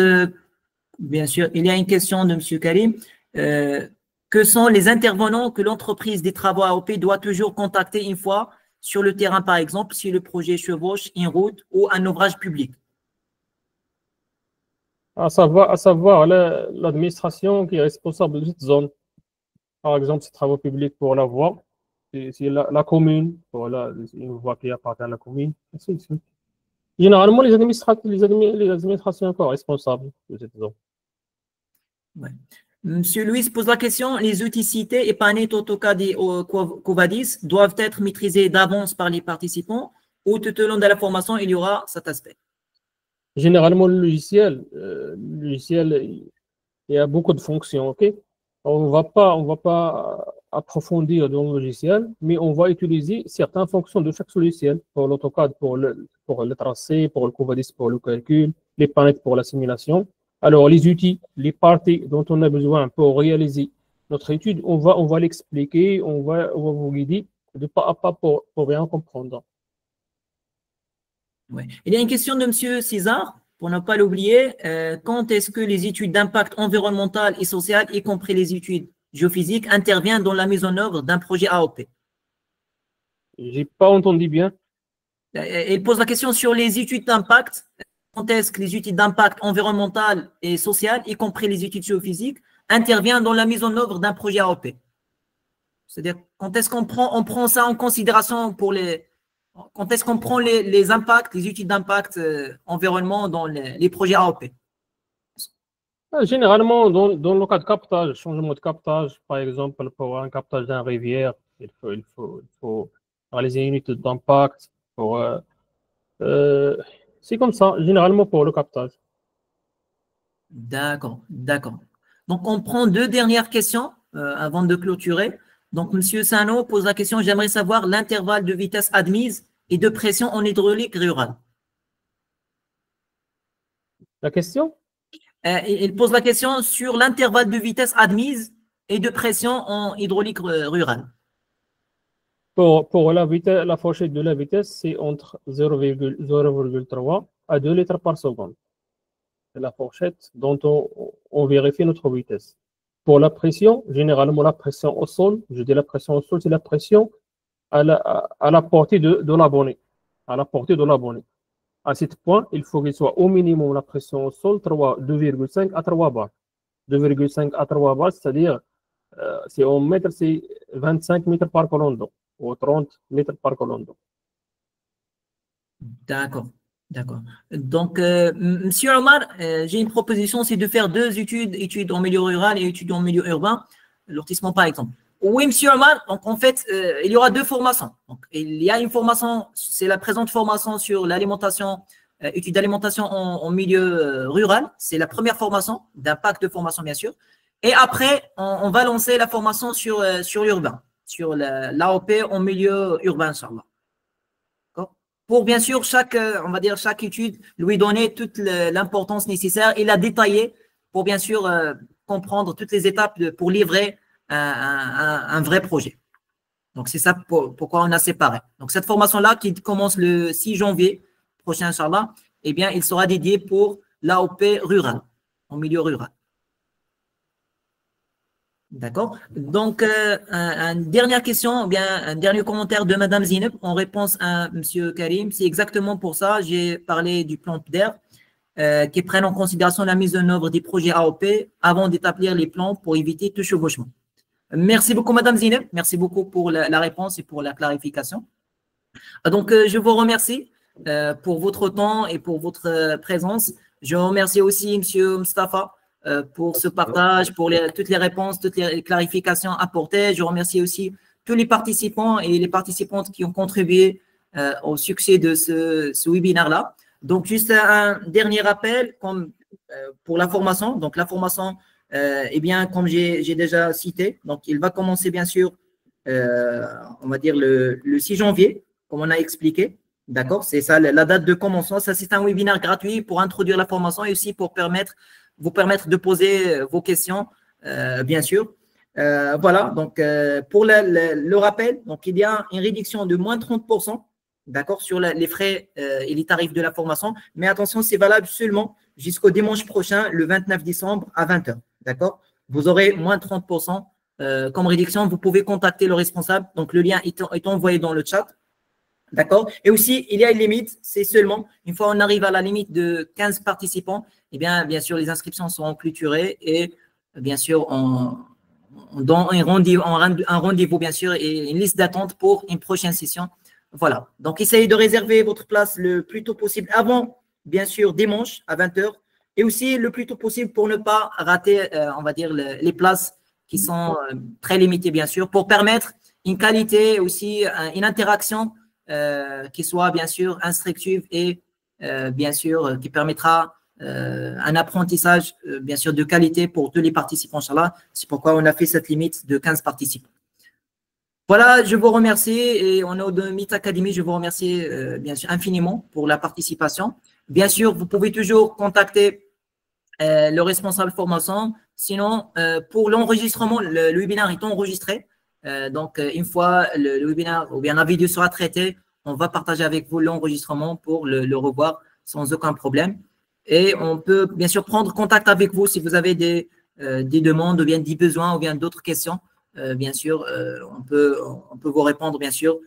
S1: bien sûr, il y a une question de M. Karim. Que sont les intervenants que l'entreprise des travaux AOP doit toujours contacter une fois sur le terrain, par exemple, si le projet chevauche une route ou un ouvrage public?
S2: À savoir l'administration qui est responsable de cette zone. Par exemple, ces travaux publics pour la voie, c'est la commune, pour une voie qui appartient à la commune, ainsi de suite. Généralement, les administrations sont responsables de cette zone.
S1: Ouais. Monsieur Louis pose la question, les outils cités, EPANET, AutoCAD et Covadis, doivent être maîtrisés d'avance par les participants ou tout au long de la formation, il y aura cet aspect?
S2: Généralement, le logiciel, il y a beaucoup de fonctions, ok? On va pas approfondir dans le logiciel, mais on va utiliser certaines fonctions de chaque logiciel. Pour l'AutoCAD, pour le tracé, pour le Covadis, pour le calcul, les panettes pour la simulation. Alors, les outils, les parties dont on a besoin pour réaliser notre étude, on va l'expliquer, on va vous guider de pas à pas pour bien comprendre.
S1: Ouais. Il y a une question de M. César, pour ne pas l'oublier. Quand est-ce que les études d'impact environnemental et social, y compris les études géophysiques, interviennent dans la mise en œuvre d'un projet AOP?
S2: J'ai pas entendu bien.
S1: Il pose la question sur les études d'impact. Quand est-ce que les études d'impact environnemental et social, y compris les études géophysiques, interviennent dans la mise en œuvre d'un projet AOP? C'est-à-dire, quand est-ce qu'on prend ça en considération quand est-ce qu'on prend les impacts, les études d'impact environnement dans les projets AOP?
S2: Généralement, dans le cas de captage, changement de captage, par exemple, pour un captage d'une rivière, il faut réaliser une étude d'impact. C'est comme ça, généralement pour le captage.
S1: D'accord, d'accord. Donc, on prend deux dernières questions avant de clôturer. Donc, M. Sano pose la question, j'aimerais savoir l'intervalle de vitesse admise et de pression en hydraulique rurale.
S2: La question?
S1: Il pose la question sur l'intervalle de vitesse admise et de pression en hydraulique rurale.
S2: Pour la fourchette de la vitesse, c'est entre 0,3 à 2 litres par seconde. C'est la fourchette dont on vérifie notre vitesse. Pour la pression, généralement la pression au sol, je dis la pression au sol, c'est la pression à la portée de l'abonné. À la portée de l'abonné. À ce point, il faut qu'il soit au minimum la pression au sol 2,5 à 3 bars. 2,5 à 3 bars, c'est-à-dire, c'est en mètres, c'est 25 mètres par colonne d'eau ou 30 mètres par colonne d'eau.
S1: D'accord, d'accord. Donc, Monsieur Omar, j'ai une proposition, c'est de faire deux études en milieu rural et études en milieu urbain, lotissement par exemple. Oui, Monsieur Omar, donc en fait, il y aura deux formations. Donc, il y a une formation, c'est la présente formation sur l'alimentation, études d'alimentation en milieu rural. C'est la première formation, d'impact de formation bien sûr. Et après, on va lancer la formation sur l'urbain, sur l'AOP en milieu urbain, Inch'Allah. Pour bien sûr, chaque étude, lui donner toute l'importance nécessaire et la détailler pour bien sûr comprendre toutes les étapes pour livrer un vrai projet. Donc, c'est ça pourquoi on a séparé. Donc, cette formation-là qui commence le 6 janvier prochain, Inch'Allah, eh bien, il sera dédié pour l'AOP rural, en milieu rural. D'accord. Donc, une dernière question, ou bien un dernier commentaire de Madame Zineb en réponse à Monsieur Karim. C'est exactement pour ça, j'ai parlé du plan PDER qui prennent en considération la mise en œuvre des projets AOP avant d'établir les plans pour éviter tout chevauchement. Merci beaucoup, Madame Zineb. Merci beaucoup pour la réponse et pour la clarification. Donc, je vous remercie pour votre temps et pour votre présence. Je remercie aussi Monsieur Mustafa pour ce partage, pour toutes les réponses, toutes les clarifications apportées. Je remercie aussi tous les participants et les participantes qui ont contribué au succès de ce webinaire-là. Donc, juste un dernier rappel pour la formation. Donc, la formation, eh bien, comme j'ai déjà cité, donc il va commencer, bien sûr, on va dire le 6 janvier, comme on a expliqué. D'accord? C'est ça, la date de commencement. Ça, c'est un webinaire gratuit pour introduire la formation et aussi pour vous permettre de poser vos questions, bien sûr. Voilà, donc pour le rappel, donc il y a une réduction de moins 30%, d'accord, sur les frais et les tarifs de la formation. Mais attention, c'est valable seulement jusqu'au dimanche prochain, le 29 décembre à 20 h. D'accord? Vous aurez moins 30% comme réduction. Vous pouvez contacter le responsable. Donc, le lien est envoyé dans le chat. D'accord? Et aussi, il y a une limite, c'est seulement, une fois on arrive à la limite de 15 participants, eh bien sûr, les inscriptions seront clôturées et bien sûr, on donne un rendez-vous, bien sûr, et une liste d'attente pour une prochaine session. Voilà. Donc, essayez de réserver votre place le plus tôt possible avant, bien sûr, dimanche à 20 h et aussi le plus tôt possible pour ne pas rater, on va dire, les places qui sont très limitées, bien sûr, pour permettre une qualité aussi, une interaction qui soit bien sûr instructive et bien sûr qui permettra un apprentissage bien sûr de qualité pour tous les participants, Inch'Allah. C'est pourquoi on a fait cette limite de 15 participants. Voilà, je vous remercie et au nom de Meet Academy, je vous remercie bien sûr infiniment pour la participation. Bien sûr, vous pouvez toujours contacter le responsable formation. Sinon, pour l'enregistrement, le webinaire est enregistré. Donc, une fois le webinaire ou bien la vidéo sera traitée, on va partager avec vous l'enregistrement pour le revoir sans aucun problème. Et on peut bien sûr prendre contact avec vous si vous avez des demandes ou bien des besoins ou bien d'autres questions. Bien sûr, on peut vous répondre bien sûr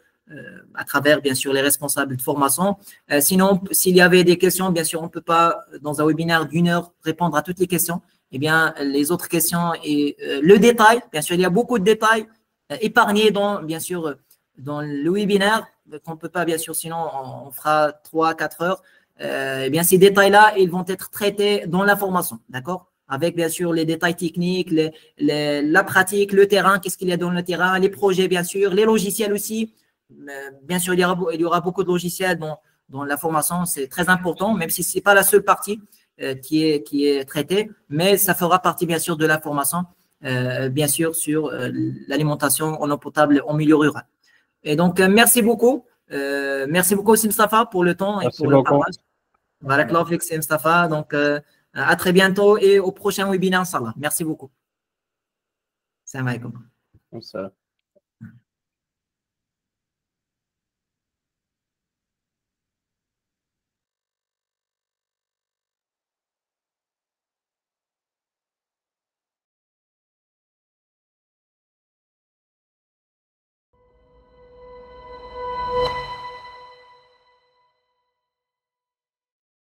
S1: à travers bien sûr les responsables de formation. Sinon, s'il y avait des questions, bien sûr, on ne peut pas dans un webinaire d'1 heure répondre à toutes les questions. Eh bien, les autres questions et le détail, bien sûr, il y a beaucoup de détails épargnés bien sûr, dans le webinaire, qu'on ne peut pas, bien sûr, sinon on fera 3-4 heures. Eh bien, ces détails-là, ils vont être traités dans la formation, d'accord? Avec, bien sûr, les détails techniques, la pratique, le terrain, qu'est-ce qu'il y a dans le terrain, les projets, bien sûr, les logiciels aussi. Bien sûr, il y aura beaucoup de logiciels dans la formation, c'est très important, même si ce n'est pas la seule partie qui est traitée, mais ça fera partie, bien sûr, de la formation, bien sûr, sur l'alimentation en eau potable en milieu rural. Et donc, merci beaucoup. Merci beaucoup, Mustafa, pour le temps et pour le partage. Barakallahu fik, Mustafa. Donc, à très bientôt et au prochain webinaire, Inch'Allah. Merci beaucoup. Salam alaikum.